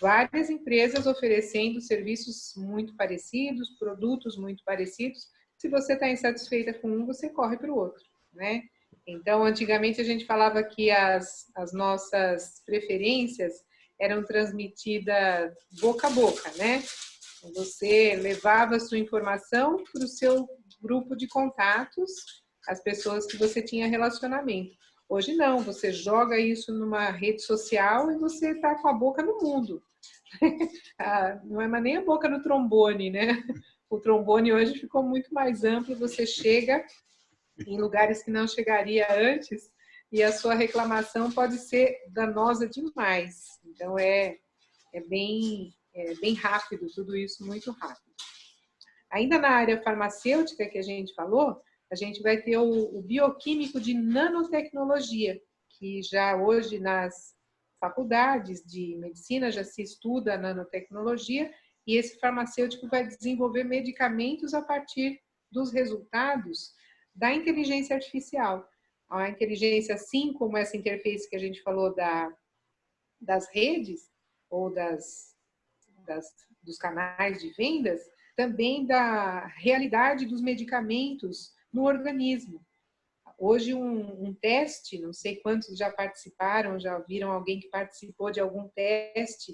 várias empresas oferecendo serviços muito parecidos, produtos muito parecidos. Se você está insatisfeita com um, você corre para o outro, né? Então, antigamente a gente falava que as nossas preferências eram transmitidas boca a boca, né? Você levava a sua informação para o seu grupo de contatos, as pessoas que você tinha relacionamento. Hoje não, você joga isso numa rede social e você está com a boca no mundo. Não é mais nem a boca no trombone, né? O trombone hoje ficou muito mais amplo, você chega em lugares que não chegaria antes e a sua reclamação pode ser danosa demais. Então, é bem rápido, tudo isso muito rápido. Ainda na área farmacêutica que a gente falou, a gente vai ter o bioquímico de nanotecnologia, que já hoje nas faculdades de medicina já se estuda a nanotecnologia, e esse farmacêutico vai desenvolver medicamentos a partir dos resultados da inteligência artificial. A inteligência, assim como essa interface que a gente falou das redes, ou dos canais de vendas, também da realidade dos medicamentos no organismo. Hoje, um teste, não sei quantos já participaram, já viram alguém que participou de algum teste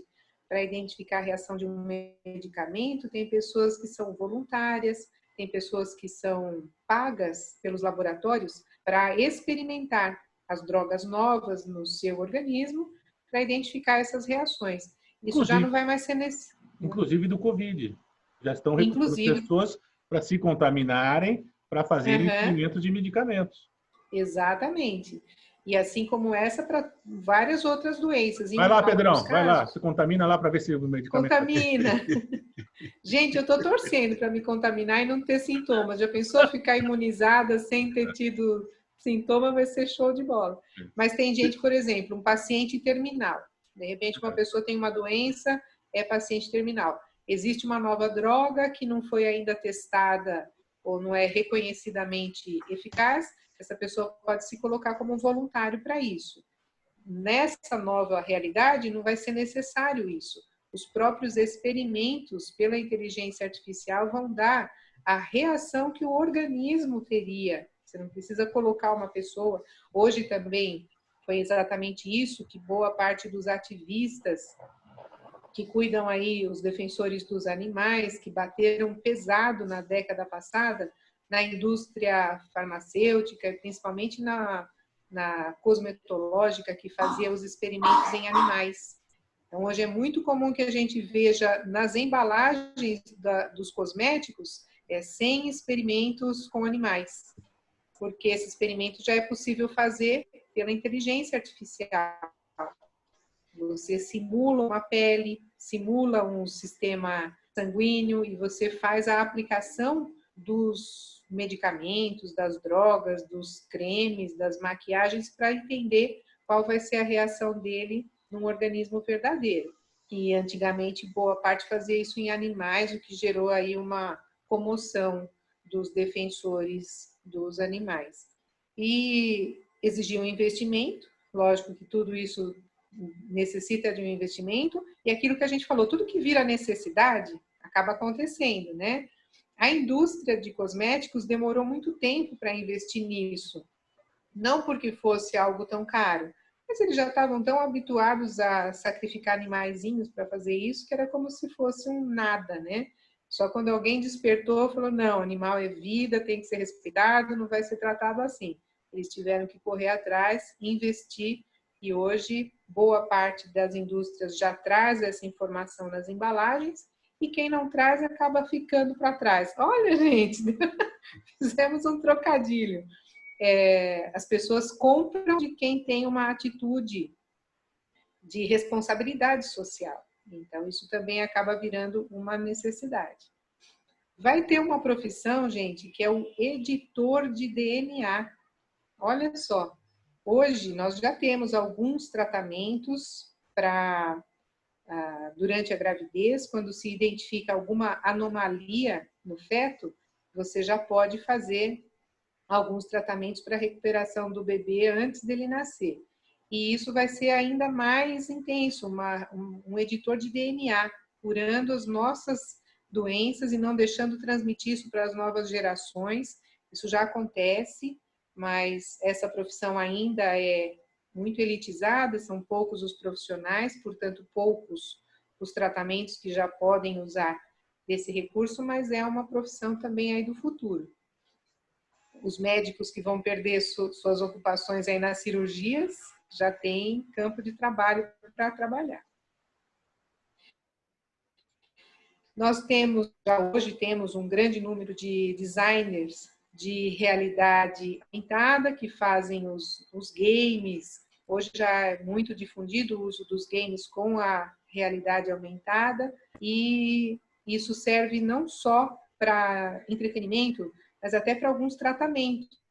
para identificar a reação de um medicamento. Tem pessoas que são voluntárias, tem pessoas que são pagas pelos laboratórios para experimentar as drogas novas no seu organismo para identificar essas reações. Isso já não vai mais ser nesse... Inclusive do Covid. Já estão recrutando pessoas para se contaminarem para fazerem experimentos de medicamentos. Exatamente. E assim como essa, para várias outras doenças. Vai lá, Pedrão, vai lá. Se contamina lá para ver se o medicamento... Contamina. Gente, eu estou torcendo para me contaminar e não ter sintomas. Já pensou ficar imunizada sem ter tido sintoma? Vai ser show de bola. Mas tem gente, por exemplo, um paciente terminal. De repente, uma pessoa tem uma doença, é paciente terminal. Existe uma nova droga que não foi ainda testada ou não é reconhecidamente eficaz, essa pessoa pode se colocar como voluntário para isso. Nessa nova realidade, não vai ser necessário isso. Os próprios experimentos pela inteligência artificial vão dar a reação que o organismo teria. Você não precisa colocar uma pessoa. Hoje também foi exatamente isso que boa parte dos ativistas que cuidam aí, os defensores dos animais, que bateram pesado na década passada, na indústria farmacêutica, principalmente na cosmetológica, que fazia os experimentos em animais. Então, hoje é muito comum que a gente veja nas embalagens dos cosméticos sem experimentos com animais, porque esse experimento já é possível fazer pela inteligência artificial. Você simula uma pele, simula um sistema sanguíneo e você faz a aplicação dos medicamentos, das drogas, dos cremes, das maquiagens para entender qual vai ser a reação dele num organismo verdadeiro. E antigamente boa parte fazia isso em animais, o que gerou aí uma comoção dos defensores dos animais. E exigia um investimento, lógico que tudo isso necessita de um investimento, e aquilo que a gente falou, tudo que vira necessidade acaba acontecendo, né? A indústria de cosméticos demorou muito tempo para investir nisso, não porque fosse algo tão caro, mas eles já estavam tão habituados a sacrificar animaizinhos para fazer isso, que era como se fosse um nada, né? Só quando alguém despertou, falou, não, animal é vida, tem que ser respeitado, não vai ser tratado assim. Eles tiveram que correr atrás, investir, e hoje boa parte das indústrias já traz essa informação nas embalagens, e quem não traz acaba ficando para trás. Olha, gente, fizemos um trocadilho. As pessoas compram de quem tem uma atitude de responsabilidade social. Então, isso também acaba virando uma necessidade. Vai ter uma profissão, gente, que é o editor de DNA. Olha só, hoje nós já temos alguns tratamentos para durante a gravidez, quando se identifica alguma anomalia no feto, você já pode fazer alguns tratamentos para recuperação do bebê antes dele nascer. E isso vai ser ainda mais intenso, um editor de DNA, curando as nossas doenças e não deixando transmitir isso para as novas gerações. Isso já acontece, mas essa profissão ainda é muito elitizada, são poucos os profissionais, portanto, poucos os tratamentos que já podem usar desse recurso, mas é uma profissão também aí do futuro. Os médicos que vão perder suas ocupações aí nas cirurgias já têm campo de trabalho para trabalhar. Nós hoje temos um grande número de designers de realidade aumentada que fazem os games. Hoje já é muito difundido o uso dos games com a realidade aumentada, e isso serve não só para entretenimento, mas até para alguns tratamentos.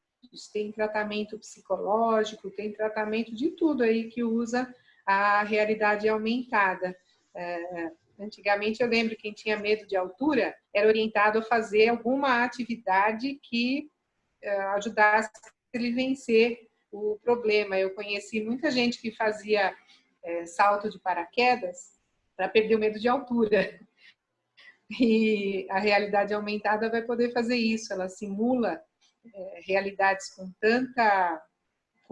Tem tratamento psicológico, tem tratamento de tudo aí que usa a realidade aumentada. Antigamente eu lembro que quem tinha medo de altura era orientado a fazer alguma atividade que ajudasse ele a vencer o problema. Eu conheci muita gente que fazia salto de paraquedas para perder o medo de altura. E a realidade aumentada vai poder fazer isso, ela simula realidades com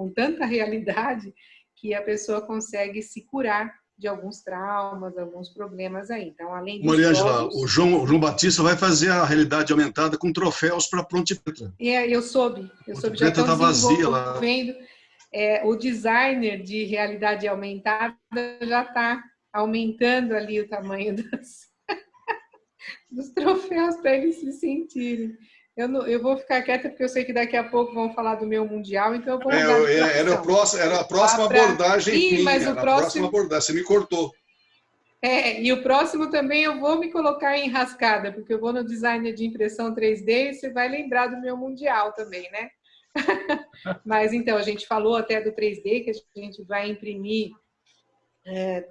tanta realidade que a pessoa consegue se curar de alguns traumas, alguns problemas aí. Então, além dos Mariângela, o João Batista vai fazer a realidade aumentada com troféus para Ponte Preta. Eu soube, já estão desenvolvendo. O designer de realidade aumentada já está aumentando ali o tamanho dos troféus para eles se sentirem. Eu vou ficar quieta porque eu sei que daqui a pouco vão falar do meu mundial, então eu vou era a próxima abordagem. Sim, mas o próximo... abordagem, você me cortou. E o próximo também eu vou me colocar em rascada, porque eu vou no design de impressão 3D e você vai lembrar do meu mundial também, né? Mas então, a gente falou até do 3D, que a gente vai imprimir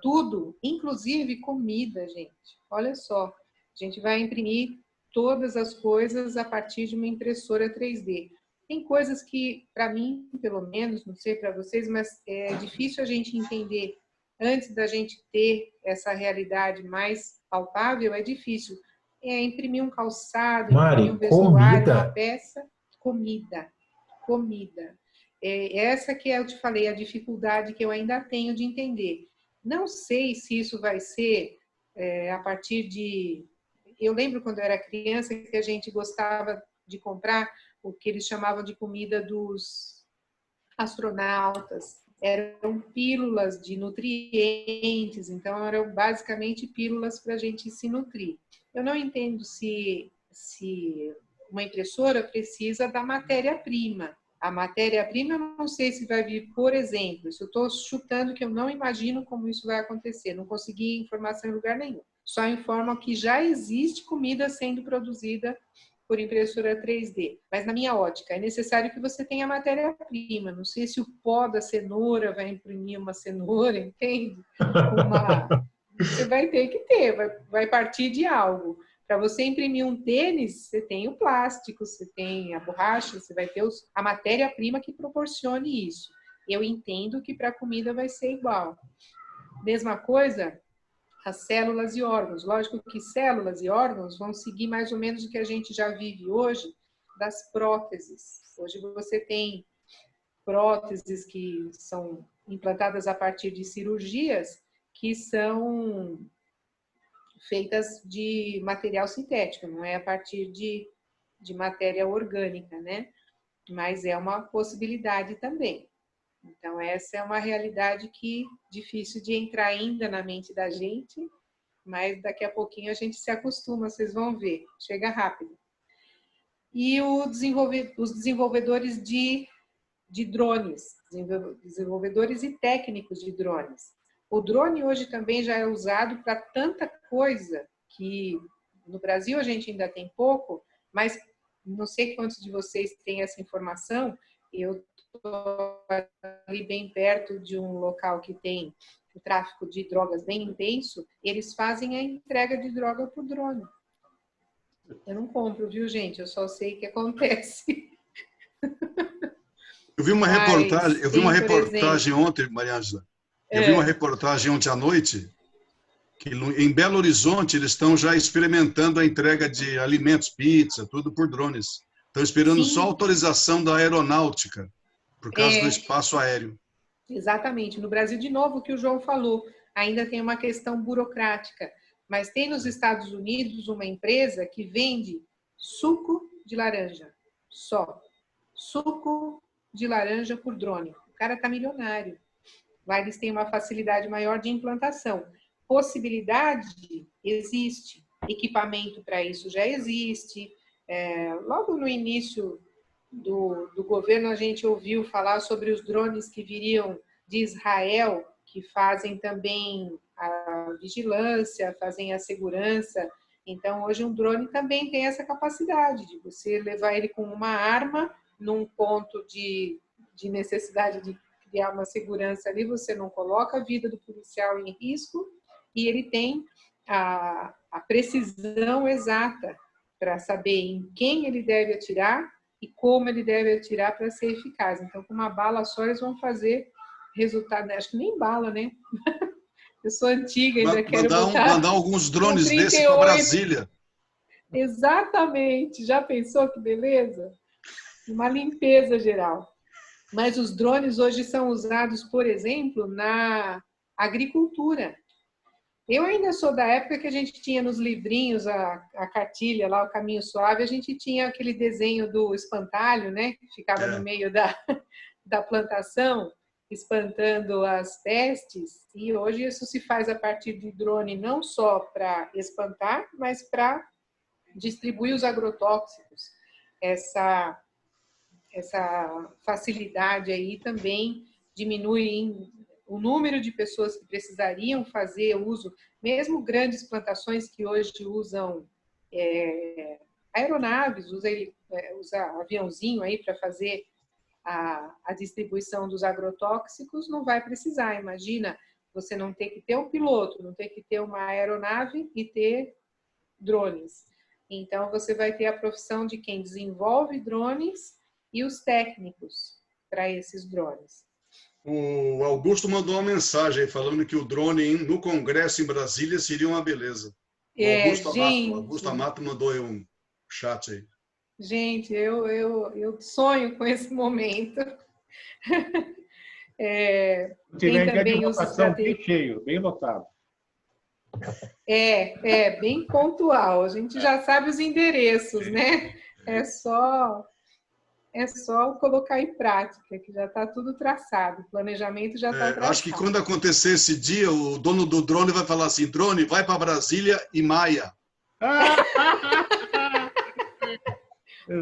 tudo, inclusive comida, gente. Olha só, a gente vai imprimir todas as coisas a partir de uma impressora 3D. Tem coisas que, para mim, pelo menos, não sei para vocês, mas é difícil a gente entender antes da gente ter essa realidade mais palpável, é difícil. Imprimir um calçado, imprimir um vestuário, uma peça, comida. Essa que eu te falei, a dificuldade que eu ainda tenho de entender. Não sei se isso vai ser a partir de... Eu lembro quando eu era criança que a gente gostava de comprar o que eles chamavam de comida dos astronautas. Eram pílulas de nutrientes, então eram basicamente pílulas para a gente se nutrir. Eu não entendo se uma impressora precisa da matéria-prima. A matéria-prima, eu não sei se vai vir, por exemplo, isso eu estou chutando que eu não imagino como isso vai acontecer, não consegui informação em lugar nenhum. Só informam que já existe comida sendo produzida por impressora 3D. Mas na minha ótica, é necessário que você tenha matéria-prima. Não sei se o pó da cenoura vai imprimir uma cenoura, entende? Você vai ter que ter, vai partir de algo. Para você imprimir um tênis, você tem o plástico, você tem a borracha, você vai ter a matéria-prima que proporcione isso. Eu entendo que para a comida vai ser igual. Mesma coisa, as células e órgãos. Lógico que células e órgãos vão seguir mais ou menos o que a gente já vive hoje das próteses. Hoje você tem próteses que são implantadas a partir de cirurgias que são feitas de material sintético, não é a partir de matéria orgânica, né? Mas é uma possibilidade também. Então, essa é uma realidade que é difícil de entrar ainda na mente da gente, mas daqui a pouquinho a gente se acostuma, vocês vão ver, chega rápido. E os desenvolvedores de drones, desenvolvedores e técnicos de drones. O drone hoje também já é usado para tanta coisa que no Brasil a gente ainda tem pouco, mas não sei quantos de vocês têm essa informação. Eu estou ali bem perto de um local que tem o tráfico de drogas bem intenso. Eles fazem a entrega de droga por drone. Eu não compro, viu, gente? Eu só sei que acontece. Eu vi uma reportagem ontem, Maria Ângela. Eu vi uma reportagem ontem à noite que em Belo Horizonte eles estão já experimentando a entrega de alimentos, pizza, tudo por drones. Estão esperando só a autorização da aeronáutica, por causa do espaço aéreo. Exatamente. No Brasil, de novo, o que o João falou, ainda tem uma questão burocrática. Mas tem nos Estados Unidos uma empresa que vende suco de laranja, só. Suco de laranja por drone. O cara está milionário. Lá eles têm uma facilidade maior de implantação. Possibilidade existe. Equipamento para isso já existe. Logo no início do governo, a gente ouviu falar sobre os drones que viriam de Israel, que fazem também a vigilância, fazem a segurança. Então, hoje um drone também tem essa capacidade de você levar ele com uma arma num ponto de necessidade de criar uma segurança ali, você não coloca a vida do policial em risco e ele tem a precisão exata para saber em quem ele deve atirar e como ele deve atirar para ser eficaz. Então, com uma bala só, eles vão fazer resultado, acho que nem bala, né? Eu sou antiga, ainda quero mandar alguns drones desses para Brasília. Exatamente. Já pensou que beleza? Uma limpeza geral. Mas os drones hoje são usados, por exemplo, na agricultura. Eu ainda sou da época que a gente tinha nos livrinhos a cartilha lá, o Caminho Suave, a gente tinha aquele desenho do espantalho, né? Que ficava no meio da plantação, espantando as pestes. E hoje isso se faz a partir de drone, não só para espantar, mas para distribuir os agrotóxicos. Essa facilidade aí também diminui o número de pessoas que precisariam fazer uso, mesmo grandes plantações que hoje usam aeronaves, usa aviãozinho aí para fazer a distribuição dos agrotóxicos, não vai precisar. Imagina você não ter que ter um piloto, não ter que ter uma aeronave e ter drones. Então, você vai ter a profissão de quem desenvolve drones e os técnicos para esses drones. O Augusto mandou uma mensagem falando que o drone no Congresso em Brasília seria uma beleza. O Augusto Amato mandou aí um chat aí. Gente, eu sonho com esse momento. Tem também os bem cheio, bem lotado. Bem pontual. A gente já sabe os endereços, né? É só colocar em prática, que já está tudo traçado. O planejamento já está traçado. Acho que quando acontecer esse dia, o dono do drone vai falar assim: drone, vai para Brasília e Maia.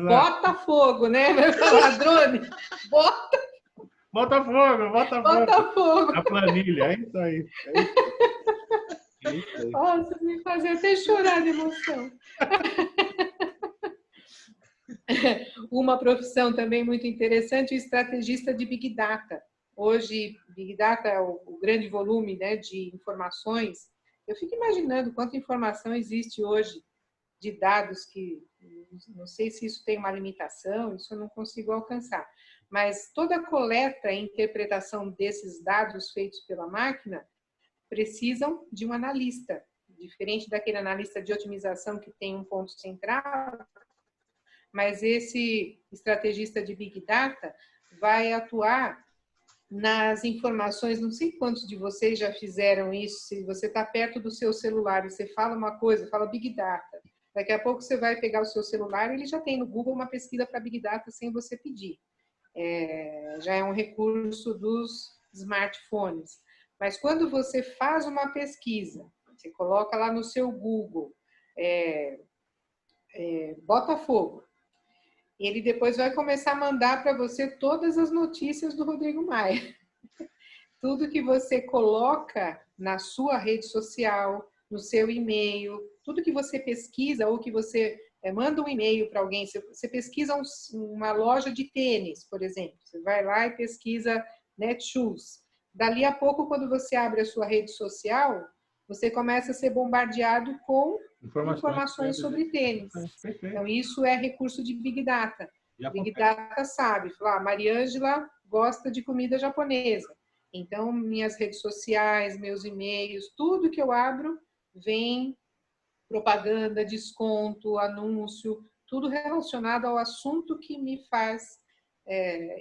Bota fogo, né? Vai falar, drone, bota fogo. Bota fogo. A planilha, é isso aí. Nossa, me fazer até chorar de emoção. Uma profissão também muito interessante, o estrategista de Big Data. Hoje, Big Data é o grande volume, né, de informações. Eu fico imaginando quanta informação existe hoje de dados que, não sei se isso tem uma limitação, isso eu não consigo alcançar. Mas toda a coleta e interpretação desses dados feitos pela máquina precisam de um analista. Diferente daquele analista de otimização que tem um ponto central, mas esse estrategista de Big Data vai atuar nas informações, não sei quantos de vocês já fizeram isso, se você está perto do seu celular e você fala uma coisa, fala Big Data, daqui a pouco você vai pegar o seu celular, ele já tem no Google uma pesquisa para Big Data sem você pedir. Já é um recurso dos smartphones. Mas quando você faz uma pesquisa, você coloca lá no seu Google, Botafogo, ele depois vai começar a mandar para você todas as notícias do Rodrigo Maia. Tudo que você coloca na sua rede social, no seu e-mail, tudo que você pesquisa ou que você manda um e-mail para alguém, você pesquisa uma loja de tênis, por exemplo, você vai lá e pesquisa Netshoes. Dali a pouco, quando você abre a sua rede social, você começa a ser bombardeado com informações sobre tênis. Então, isso é recurso de Big Data. Big Data sabe, falar, Mariângela gosta de comida japonesa. Então, minhas redes sociais, meus e-mails, tudo que eu abro, vem propaganda, desconto, anúncio, tudo relacionado ao assunto que me faz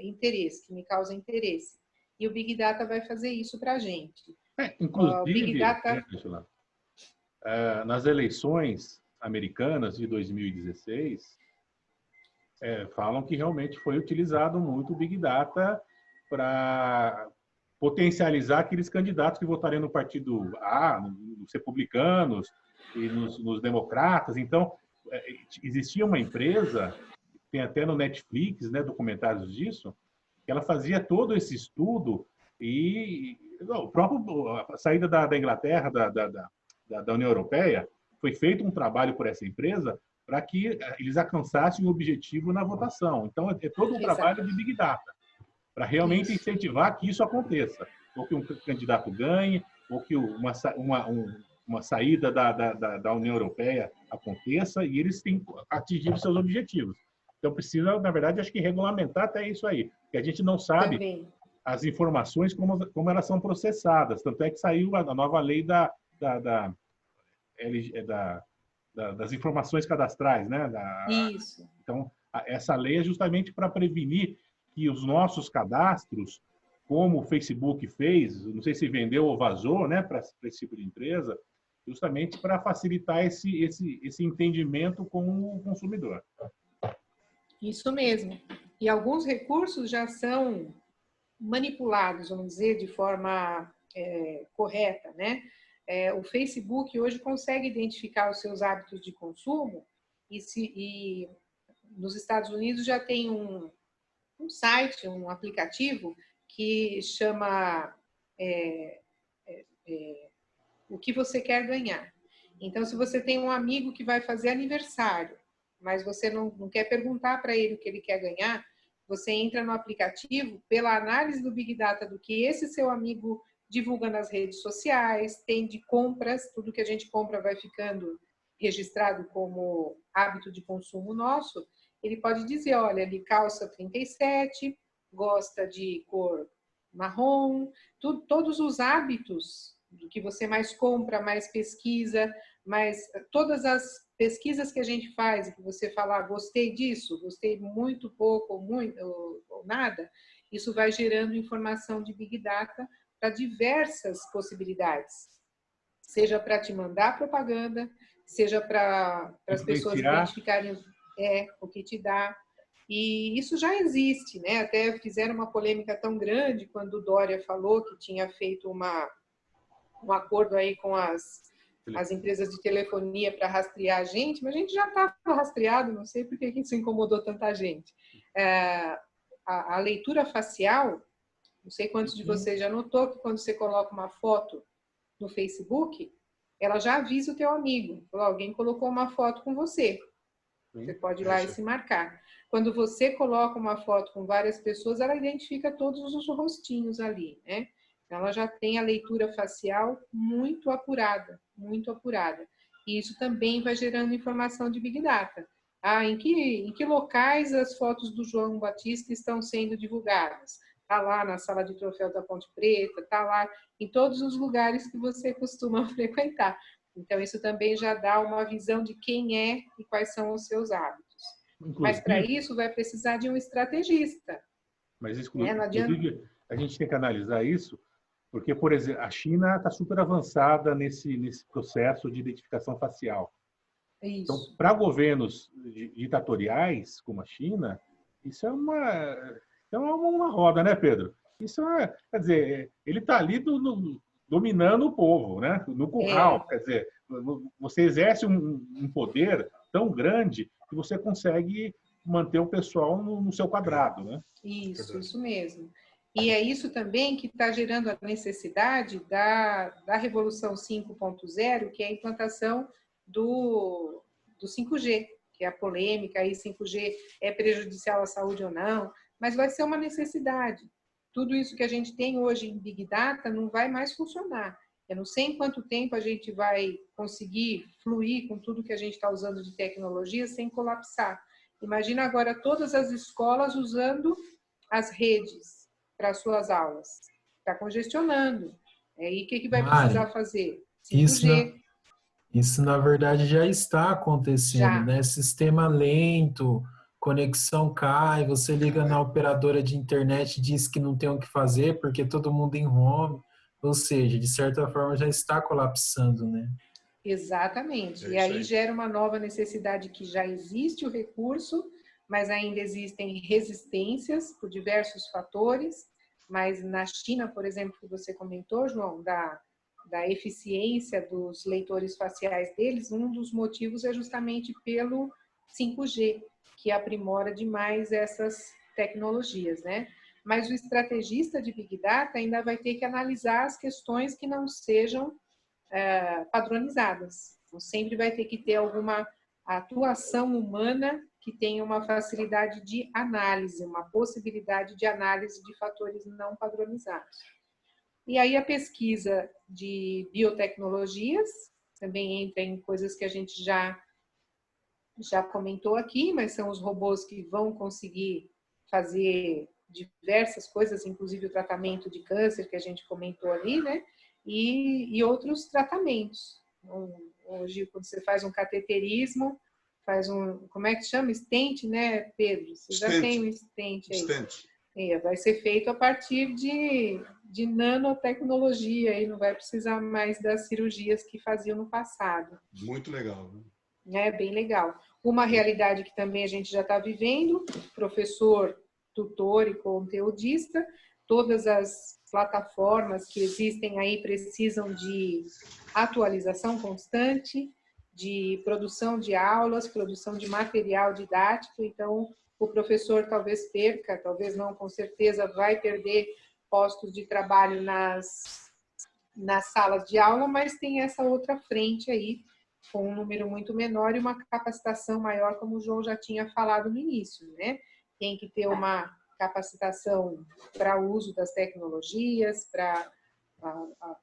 interesse, que me causa interesse. E o Big Data vai fazer isso para a gente. Inclusive, Big Data... nas eleições americanas de 2016, falam que realmente foi utilizado muito o Big Data para potencializar aqueles candidatos que votariam no partido A, nos republicanos e nos democratas. Então, existia uma empresa, tem até no Netflix, né, documentários disso, que ela fazia todo esse estudo e o próprio a saída da Inglaterra, da União Europeia, foi feito um trabalho por essa empresa para que eles alcançassem o objetivo na votação. Então, é todo um trabalho de Big Data, para realmente incentivar que isso aconteça. Ou que um candidato ganhe, ou que uma saída da União Europeia aconteça e eles têm atingido seus objetivos. Então, precisa, na verdade, acho que regulamentar até isso aí, porque a gente não sabe também as informações como elas são processadas. Tanto é que saiu a nova lei das informações cadastrais, né? Isso. Então, essa lei é justamente para prevenir que os nossos cadastros, como o Facebook fez, não sei se vendeu ou vazou, né, para esse tipo de empresa, justamente para facilitar esse entendimento com o consumidor. Isso mesmo. E alguns recursos já são manipulados, vamos dizer, de forma correta, né? O Facebook hoje consegue identificar os seus hábitos de consumo e nos Estados Unidos já tem um site, um aplicativo que chama O que você quer ganhar. Então, se você tem um amigo que vai fazer aniversário, mas você não quer perguntar para ele o que ele quer ganhar, você entra no aplicativo, pela análise do Big Data do que esse seu amigo divulga nas redes sociais, tem de compras, tudo que a gente compra vai ficando registrado como hábito de consumo nosso. Ele pode dizer, olha, ele calça 37, gosta de cor marrom, todos os hábitos do que você mais compra, mais pesquisa, todas as pesquisas que a gente faz, que você fala, gostei disso, gostei muito pouco ou nada, isso vai gerando informação de Big Data para diversas possibilidades, seja para te mandar propaganda, seja para as pessoas identificarem o que te dá. E isso já existe, né? Até fizeram uma polêmica tão grande quando o Dória falou que tinha feito um acordo aí com as as empresas de telefonia para rastrear a gente, mas a gente já estava rastreado, não sei por que isso incomodou tanta gente. A leitura facial, não sei quantos de vocês já notou que quando você coloca uma foto no Facebook, ela já avisa o teu amigo. Alguém colocou uma foto com você. Você pode ir lá e se marcar. Quando você coloca uma foto com várias pessoas, ela identifica todos os rostinhos ali, né? Ela já tem a leitura facial muito apurada, muito apurada. E isso também vai gerando informação de Big Data. Em que locais as fotos do João Batista estão sendo divulgadas? Está lá na sala de troféu da Ponte Preta, está lá em todos os lugares que você costuma frequentar. Então, isso também já dá uma visão de quem é e quais são os seus hábitos. Inclusive, mas, para isso, vai precisar de um estrategista. Mas, inclusive, a gente tem que analisar isso, porque, por exemplo, a China está super avançada nesse processo de identificação facial. Isso. Então, para governos ditatoriais, como a China, isso é uma roda, né, Pedro? Isso quer dizer, ele está ali dominando o povo, né? No curral. Quer dizer, você exerce um poder tão grande que você consegue manter o pessoal no seu quadrado, né? Isso mesmo. E é isso também que está gerando a necessidade da Revolução 5.0, que é a implantação do 5G, que é a polêmica, aí 5G é prejudicial à saúde ou não, mas vai ser uma necessidade. Tudo isso que a gente tem hoje em Big Data não vai mais funcionar. Eu não sei em quanto tempo a gente vai conseguir fluir com tudo que a gente está usando de tecnologia sem colapsar. Imagina agora todas as escolas usando as redes para suas aulas. Está congestionando. Aí o que vai precisar fazer? 5G. Isso, na verdade, já está acontecendo, né? Sistema lento, conexão cai, você liga na operadora de internet e diz que não tem o que fazer porque todo mundo em home. Ou seja, de certa forma já está colapsando, né? Exatamente. E aí gera uma nova necessidade que já existe o recurso, mas ainda existem resistências por diversos fatores. Mas na China, por exemplo, que você comentou, João, da eficiência dos leitores faciais deles, um dos motivos é justamente pelo 5G, que aprimora demais essas tecnologias, né? Mas o estrategista de Big Data ainda vai ter que analisar as questões que não sejam padronizadas. Então, sempre vai ter que ter alguma atuação humana que tenha uma facilidade de análise, uma possibilidade de análise de fatores não padronizados. E aí a pesquisa de biotecnologias também entra em coisas que a gente já comentou aqui, mas são os robôs que vão conseguir fazer diversas coisas, inclusive o tratamento de câncer que a gente comentou ali, né? E outros tratamentos. Hoje, quando você faz um cateterismo, faz como é que chama? Stent, né, Pedro? Você já tem um stent aí. Stent. Vai ser feito a partir de nanotecnologia e não vai precisar mais das cirurgias que faziam no passado. Muito legal, né? É bem legal. Uma realidade que também a gente já está vivendo, professor, tutor e conteudista, todas as plataformas que existem aí precisam de atualização constante, de produção de aulas, produção de material didático, então o professor talvez perca, talvez não, com certeza vai perder postos de trabalho nas salas de aula, mas tem essa outra frente aí, com um número muito menor e uma capacitação maior, como o João já tinha falado no início, né? Tem que ter uma capacitação para o uso das tecnologias, para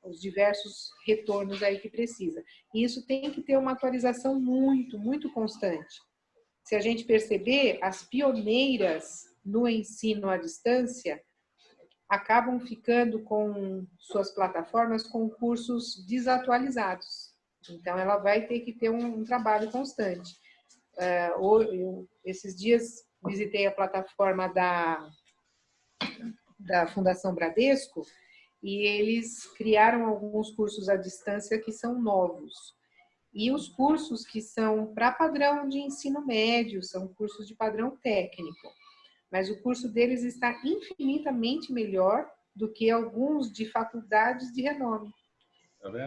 os diversos retornos aí que precisa. E isso tem que ter uma atualização muito, muito constante. Se a gente perceber, as pioneiras no ensino à distância acabam ficando com suas plataformas com cursos desatualizados. Então, ela vai ter que ter um trabalho constante. Esses dias visitei a plataforma da Fundação Bradesco e eles criaram alguns cursos à distância que são novos. E os cursos que são para padrão de ensino médio, são cursos de padrão técnico. Mas o curso deles está infinitamente melhor do que alguns de faculdades de renome.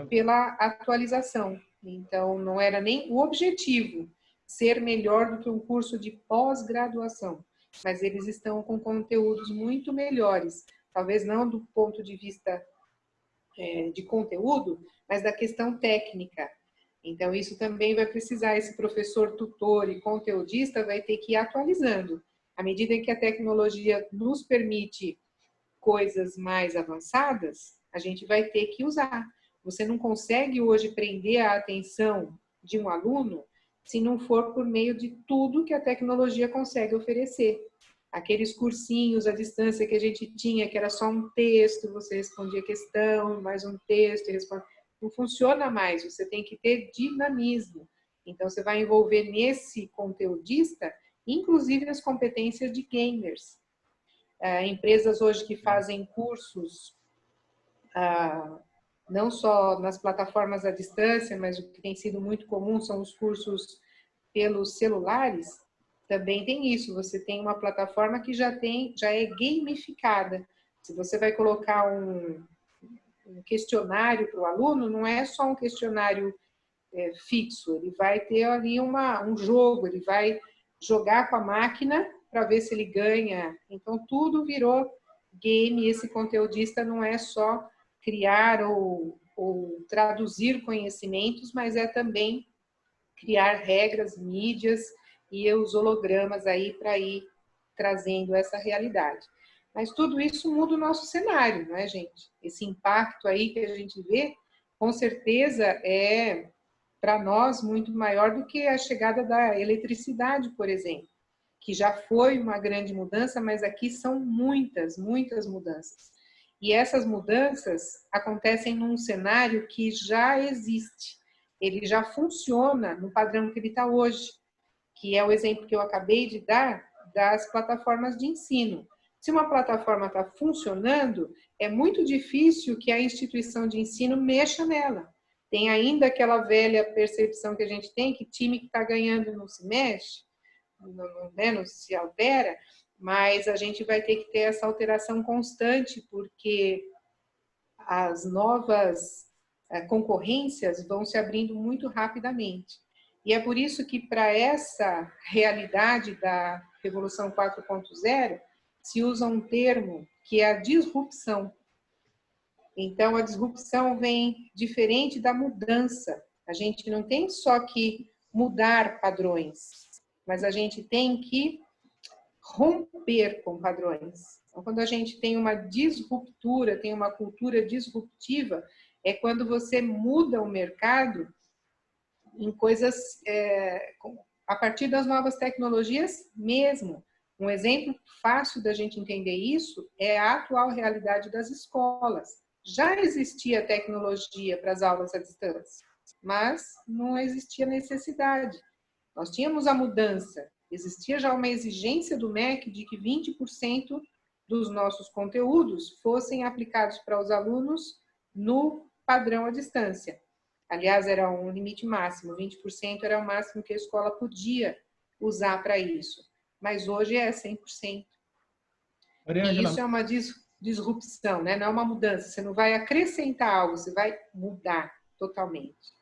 pela atualização. Então, não era nem o objetivo ser melhor do que um curso de pós-graduação, mas eles estão com conteúdos muito melhores, talvez não do ponto de vista de conteúdo, mas da questão técnica. Então, isso também vai precisar, esse professor tutor e conteudista vai ter que ir atualizando. À medida em que a tecnologia nos permite coisas mais avançadas, a gente vai ter que usar. Você não consegue hoje prender a atenção de um aluno se não for por meio de tudo que a tecnologia consegue oferecer. Aqueles cursinhos à distância que a gente tinha, que era só um texto, você respondia questão, mais um texto, não funciona mais, você tem que ter dinamismo. Então, você vai envolver nesse conteudista, inclusive as competências de gamers. Empresas hoje que fazem cursos, não só nas plataformas à distância, mas o que tem sido muito comum são os cursos pelos celulares, também tem isso. Você tem uma plataforma que já é gamificada. Se você vai colocar um questionário para o aluno, não é só um questionário fixo, ele vai ter ali um jogo, ele vai jogar com a máquina para ver se ele ganha. Então, tudo virou game. Esse conteudista não é só criar ou traduzir conhecimentos, mas é também criar regras, mídias e os hologramas aí para ir trazendo essa realidade. Mas tudo isso muda o nosso cenário, não é, gente? Esse impacto aí que a gente vê, com certeza é, para nós, muito maior do que a chegada da eletricidade, por exemplo, que já foi uma grande mudança, mas aqui são muitas, muitas mudanças. E essas mudanças acontecem num cenário que já existe, ele já funciona no padrão que ele está hoje, que é o exemplo que eu acabei de dar das plataformas de ensino. Se uma plataforma está funcionando, é muito difícil que a instituição de ensino mexa nela. Tem ainda aquela velha percepção que a gente tem, que time que está ganhando não se mexe, não se altera, mas a gente vai ter que ter essa alteração constante, porque as novas concorrências vão se abrindo muito rapidamente. E é por isso que, para essa realidade da Revolução 4.0, se usa um termo que é a disrupção. Então, a disrupção vem diferente da mudança. A gente não tem só que mudar padrões, mas a gente tem que romper com padrões. Então, quando a gente tem uma disruptura, tem uma cultura disruptiva, é quando você muda o mercado em coisas a partir das novas tecnologias mesmo. Um exemplo fácil da gente entender isso é a atual realidade das escolas. Já existia tecnologia para as aulas à distância, mas não existia necessidade. Nós tínhamos a mudança, existia já uma exigência do MEC de que 20% dos nossos conteúdos fossem aplicados para os alunos no padrão à distância. Aliás, era um limite máximo, 20% era o máximo que a escola podia usar para isso. Mas hoje é 100%. E isso é uma disrupção, né? Não é uma mudança. Você não vai acrescentar algo, você vai mudar totalmente.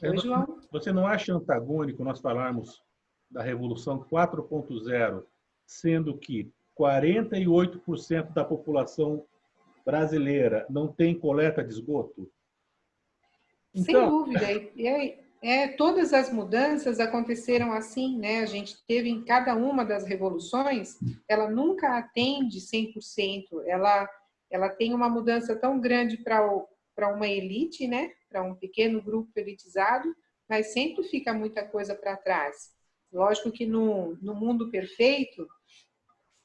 Oi, João? Você não acha antagônico nós falarmos da Revolução 4.0, sendo que 48% da população brasileira não tem coleta de esgoto? Então, sem dúvida. Todas as mudanças aconteceram assim, né? A gente teve em cada uma das revoluções, ela nunca atende 100%. Ela tem uma mudança tão grande para uma elite, né? Para um pequeno grupo elitizado, mas sempre fica muita coisa para trás. Lógico que no mundo perfeito,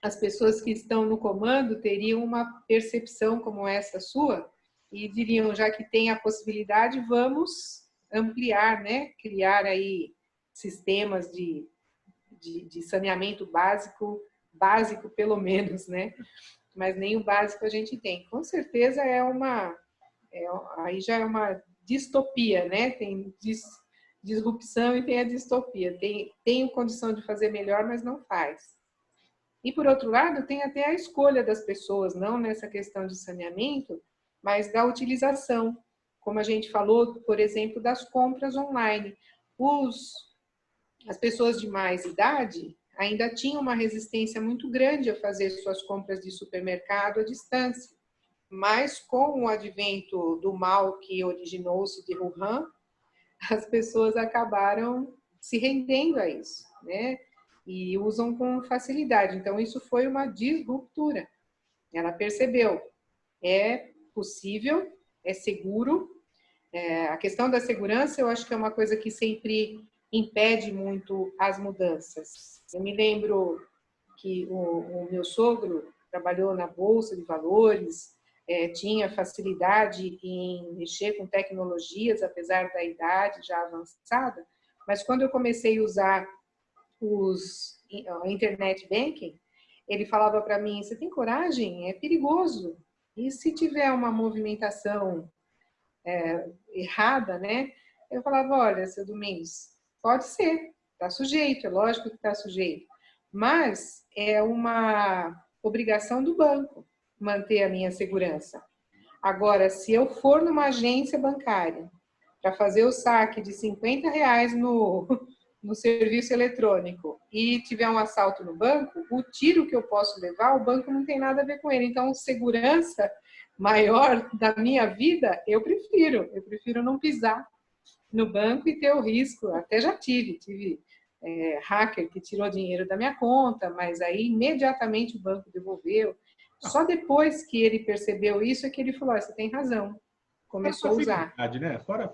as pessoas que estão no comando teriam uma percepção como essa sua e diriam, já que tem a possibilidade, vamos ampliar, né? Criar aí sistemas de saneamento básico pelo menos, né? Mas nem o básico a gente tem. Com certeza aí já é uma distopia, né? Tem disrupção e tem a distopia. Tem condição de fazer melhor, mas não faz. E, por outro lado, tem até a escolha das pessoas, não nessa questão de saneamento, mas da utilização. como a gente falou, por exemplo, das compras online. As pessoas de mais idade ainda tinham uma resistência muito grande a fazer suas compras de supermercado à distância. Mas com o advento do mal que originou-se de Wuhan, as pessoas acabaram se rendendo a isso, né? E usam com facilidade. Então, isso foi uma disruptura. Ela percebeu, é possível, é seguro. A questão da segurança, eu acho que é uma coisa que sempre impede muito as mudanças. Eu me lembro que o meu sogro trabalhou na Bolsa de Valores, tinha facilidade em mexer com tecnologias, apesar da idade já avançada, mas quando eu comecei a usar a internet banking, ele falava para mim, você tem coragem? É perigoso. E se tiver uma movimentação errada, né? Eu falava, olha, seu Domingos, pode ser, está sujeito, é lógico que está sujeito, mas é uma obrigação do banco manter a minha segurança. Agora, se eu for numa agência bancária para fazer o saque de R$50 no serviço eletrônico e tiver um assalto no banco, o tiro que eu posso levar, o banco não tem nada a ver com ele. Então, segurança maior da minha vida, eu prefiro não pisar no banco e ter o risco. Até já tive hacker que tirou dinheiro da minha conta, mas aí imediatamente o banco devolveu. Só depois que ele percebeu isso é que ele falou, você tem razão, começou a usar. Né? Fora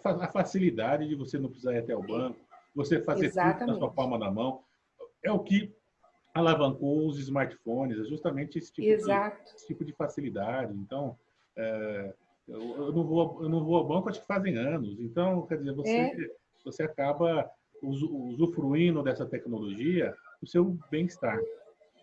a facilidade de você não precisar ir até o banco, você fazer tudo na sua palma da mão, é o que alavancou os smartphones, é justamente esse tipo de facilidade. Então, eu não vou ao banco, acho que fazem anos. Então, quer dizer, você acaba usufruindo dessa tecnologia o seu bem-estar.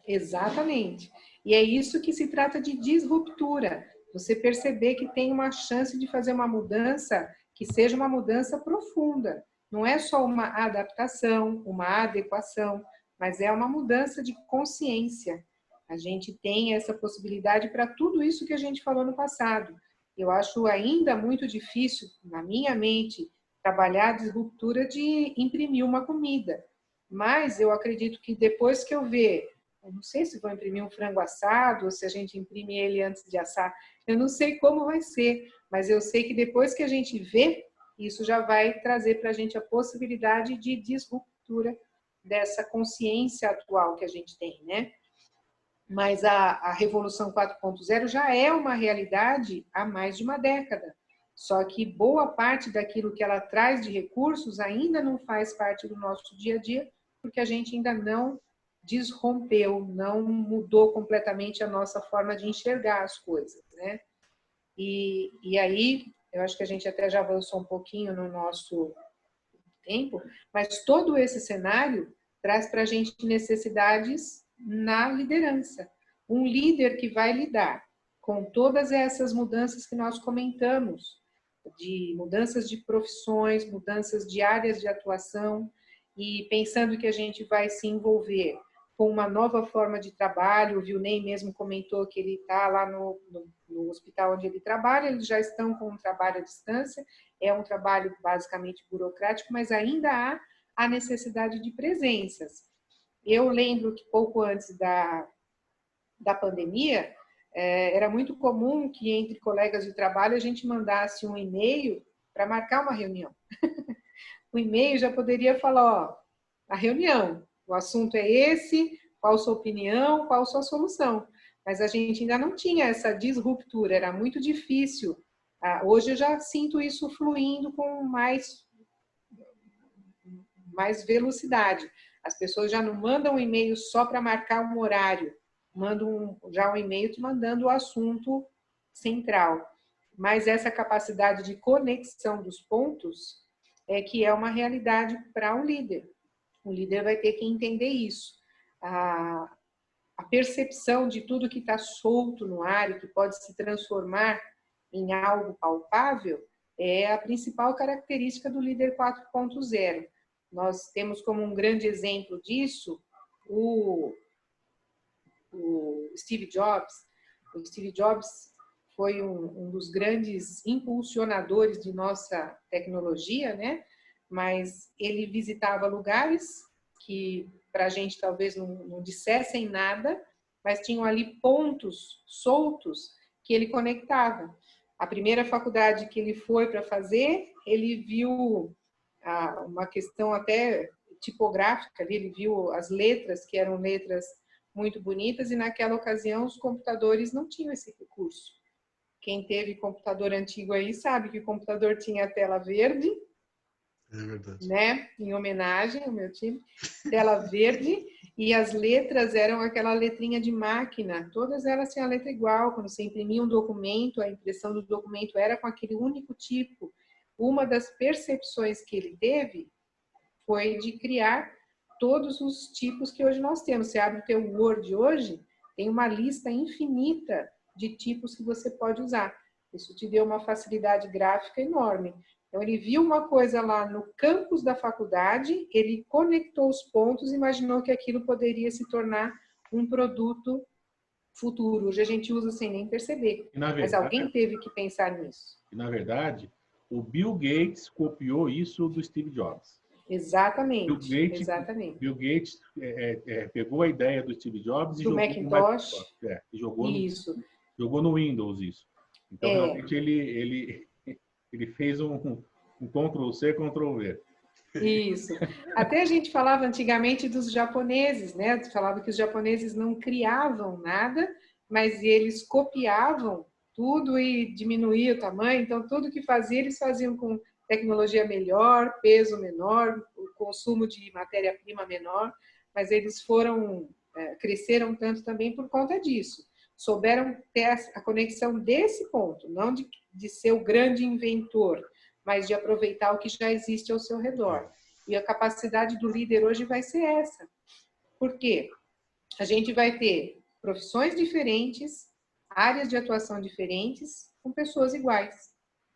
Exatamente. E é isso que se trata de disruptura. Você perceber que tem uma chance de fazer uma mudança que seja uma mudança profunda. Não é só uma adaptação, uma adequação, mas é uma mudança de consciência. A gente tem essa possibilidade para tudo isso que a gente falou no passado. Eu acho ainda muito difícil, na minha mente, trabalhar a disruptura de imprimir uma comida. Mas eu acredito que depois que eu ver, eu não sei se vou imprimir um frango assado ou se a gente imprime ele antes de assar, eu não sei como vai ser, mas eu sei que depois que a gente vê, isso já vai trazer para a gente a possibilidade de disruptura dessa consciência atual que a gente tem, né? Mas a Revolução 4.0 já é uma realidade há mais de uma década. Só que boa parte daquilo que ela traz de recursos ainda não faz parte do nosso dia a dia, porque a gente ainda não desrompeu, não mudou completamente a nossa forma de enxergar as coisas, né? E aí, eu acho que a gente até já avançou um pouquinho no nosso tempo, mas todo esse cenário traz para a gente necessidades na liderança. Um líder que vai lidar com todas essas mudanças que nós comentamos, de mudanças de profissões, mudanças de áreas de atuação, e pensando que a gente vai se envolver com uma nova forma de trabalho. O Vilney mesmo comentou que ele está lá no hospital onde ele trabalha, eles já estão com um trabalho à distância, é um trabalho basicamente burocrático, mas ainda há a necessidade de presenças. Eu lembro que pouco antes da pandemia, era muito comum que entre colegas de trabalho a gente mandasse um e-mail para marcar uma reunião. O e-mail já poderia falar, ó, a reunião, o assunto é esse, qual a sua opinião, qual a sua solução. Mas a gente ainda não tinha essa disruptura, era muito difícil. Hoje eu já sinto isso fluindo com mais velocidade. As pessoas já não mandam um e-mail só para marcar um horário, mandam já um e-mail te mandando o assunto central. Mas essa capacidade de conexão dos pontos é que é uma realidade para um líder. O líder vai ter que entender isso. A percepção de tudo que está solto no ar e que pode se transformar em algo palpável é a principal característica do líder 4.0. Nós temos como um grande exemplo disso o Steve Jobs. O Steve Jobs foi um dos grandes impulsionadores de nossa tecnologia, né? Mas ele visitava lugares que para a gente talvez não dissessem nada, mas tinham ali pontos soltos que ele conectava. A primeira faculdade que ele foi para fazer, ele viu uma questão até tipográfica ali, ele viu as letras, que eram letras muito bonitas, e naquela ocasião os computadores não tinham esse recurso. Quem teve computador antigo aí sabe que o computador tinha a tela verde, né? Em homenagem ao meu time, tela verde, e as letras eram aquela letrinha de máquina, todas elas tinham a letra igual. Quando você imprimia um documento, a impressão do documento era com aquele único tipo. Uma das percepções que ele teve foi de criar todos os tipos que hoje nós temos. Você abre o teu Word hoje, tem uma lista infinita de tipos que você pode usar. Isso te deu uma facilidade gráfica enorme. Então, ele viu uma coisa lá no campus da faculdade, ele conectou os pontos e imaginou que aquilo poderia se tornar um produto futuro. Hoje a gente usa sem nem perceber. Mas alguém teve que pensar nisso. E, na verdade, o Bill Gates copiou isso do Steve Jobs. Exatamente. Bill Gates pegou a ideia do Steve Jobs e do jogou Macintosh. Jogou no Windows isso. Então, realmente, ele fez um Ctrl-C, Ctrl-V. Isso. Até a gente falava antigamente dos japoneses, né? Falava que os japoneses não criavam nada, mas eles copiavam tudo e diminuíam o tamanho. Então, tudo que fazia, eles faziam com tecnologia melhor, peso menor, o consumo de matéria-prima menor, mas eles cresceram tanto também por conta disso. Souberam ter a conexão desse ponto, não de ser o grande inventor, mas de aproveitar o que já existe ao seu redor. E a capacidade do líder hoje vai ser essa. Por quê? A gente vai ter profissões diferentes, áreas de atuação diferentes, com pessoas iguais.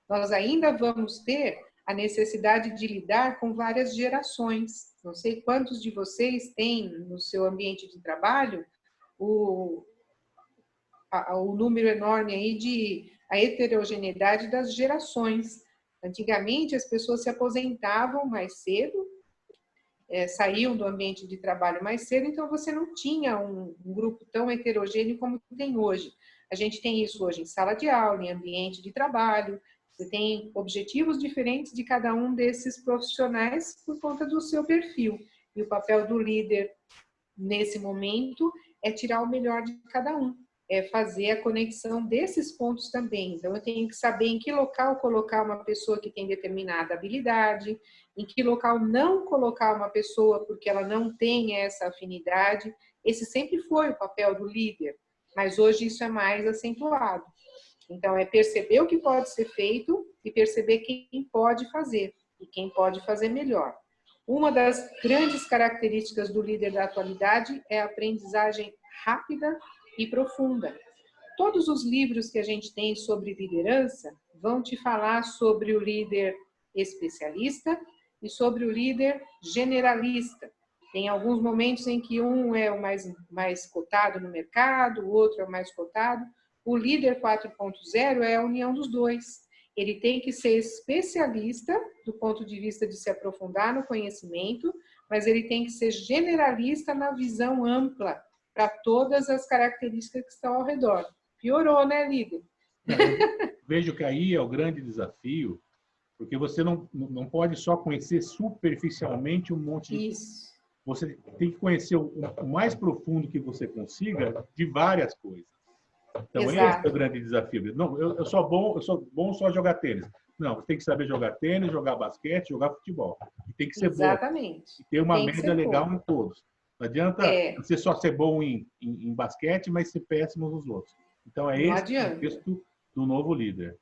Nós ainda vamos ter a necessidade de lidar com várias gerações. Não sei quantos de vocês têm no seu ambiente de trabalho o número enorme aí a heterogeneidade das gerações. Antigamente, as pessoas se aposentavam mais cedo, saíam do ambiente de trabalho mais cedo, então você não tinha um grupo tão heterogêneo como tem hoje. A gente tem isso hoje em sala de aula, em ambiente de trabalho, você tem objetivos diferentes de cada um desses profissionais por conta do seu perfil. E o papel do líder, nesse momento, é tirar o melhor de cada um. É fazer a conexão desses pontos também. Então, eu tenho que saber em que local colocar uma pessoa que tem determinada habilidade, em que local não colocar uma pessoa porque ela não tem essa afinidade. Esse sempre foi o papel do líder, mas hoje isso é mais acentuado. Então, é perceber o que pode ser feito e perceber quem pode fazer e quem pode fazer melhor. Uma das grandes características do líder da atualidade é a aprendizagem rápida e profunda. Todos os livros que a gente tem sobre liderança vão te falar sobre o líder especialista e sobre o líder generalista. Tem alguns momentos em que um é o mais cotado no mercado, o outro é o mais cotado. O líder 4.0 é a união dos dois. Ele tem que ser especialista do ponto de vista de se aprofundar no conhecimento, mas ele tem que ser generalista na visão ampla para todas as características que estão ao redor. Piorou, né, líder? Vejo que aí é o grande desafio, porque você não pode só conhecer superficialmente um monte de coisas. Você tem que conhecer o mais profundo que você consiga de várias coisas. Então, esse é o grande desafio. Não, eu sou bom só jogar tênis. Não, você tem que saber jogar tênis, jogar basquete, jogar futebol. E tem que ser bom. E ter uma média legal em todos. Não adianta você só ser bom em basquete, mas ser péssimo nos outros. Então, é esse o contexto do novo líder.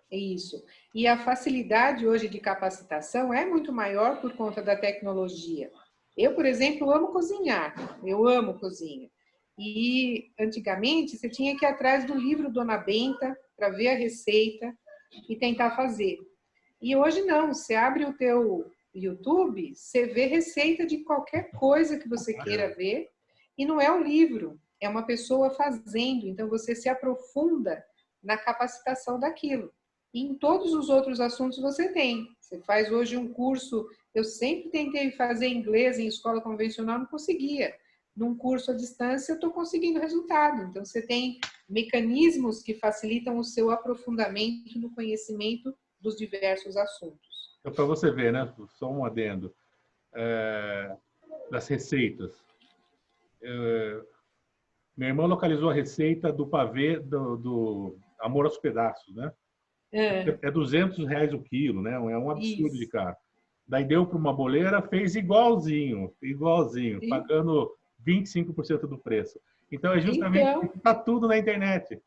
É isso. E a facilidade hoje de capacitação é muito maior por conta da tecnologia. Eu, por exemplo, amo cozinhar. Eu amo cozinha. E antigamente você tinha que ir atrás do livro Dona Benta para ver a receita e tentar fazer. E hoje não, você abre o teu YouTube, você vê receita de qualquer coisa que você queira ver e não é um livro, é uma pessoa fazendo. Então você se aprofunda na capacitação daquilo. E em todos os outros assuntos você tem. Você faz hoje um curso, eu sempre tentei fazer inglês em escola convencional, não conseguia. Num curso à distância eu estou conseguindo resultado. Então você tem mecanismos que facilitam o seu aprofundamento no conhecimento dos diversos assuntos. Então, para você ver, né? Só um adendo. Das receitas. Minha irmã localizou a receita do pavê do Amor aos Pedaços, né? É R$200 o quilo, né? É um absurdo. Isso. De caro. Daí deu para uma boleira, fez igualzinho, pagando 25% do preço. Então, é justamente está tudo na internet.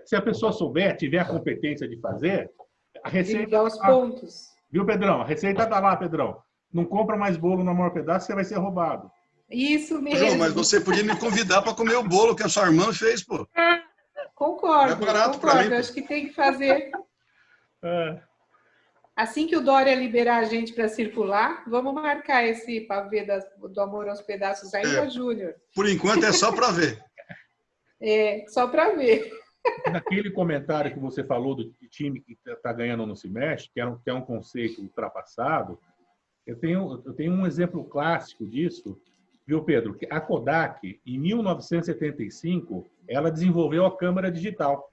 Se a pessoa souber, tiver a competência de fazer, a receita... aos pontos. Viu, Pedrão? A receita está lá, Pedrão. Não compra mais bolo no Amor Pedaço, você vai ser roubado. Isso mesmo. João, mas você podia me convidar para comer o bolo que a sua irmã fez, pô. Concordo, concordo. Acho que tem que fazer. Assim que o Dória liberar a gente para circular, vamos marcar esse pavê do Amor aos Pedaços ainda, Júnior. Por enquanto é só para ver. Só para ver. Naquele comentário que você falou do time que está ganhando não se mexe, que é um conceito ultrapassado, eu tenho um exemplo clássico disso, viu, Pedro? A Kodak, em 1975, ela desenvolveu a câmera digital.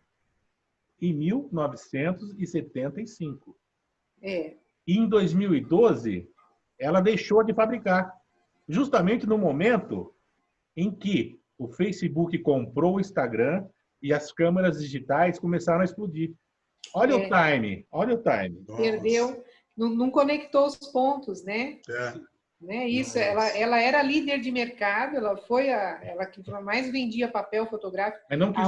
Em 1975. E em 2012, ela deixou de fabricar. Justamente no momento em que o Facebook comprou o Instagram e as câmeras digitais começaram a explodir. Olha o time, olha o time. Perdeu, não conectou os pontos, né? Isso, ela era líder de mercado, ela foi ela que mais vendia papel fotográfico. Mas não quis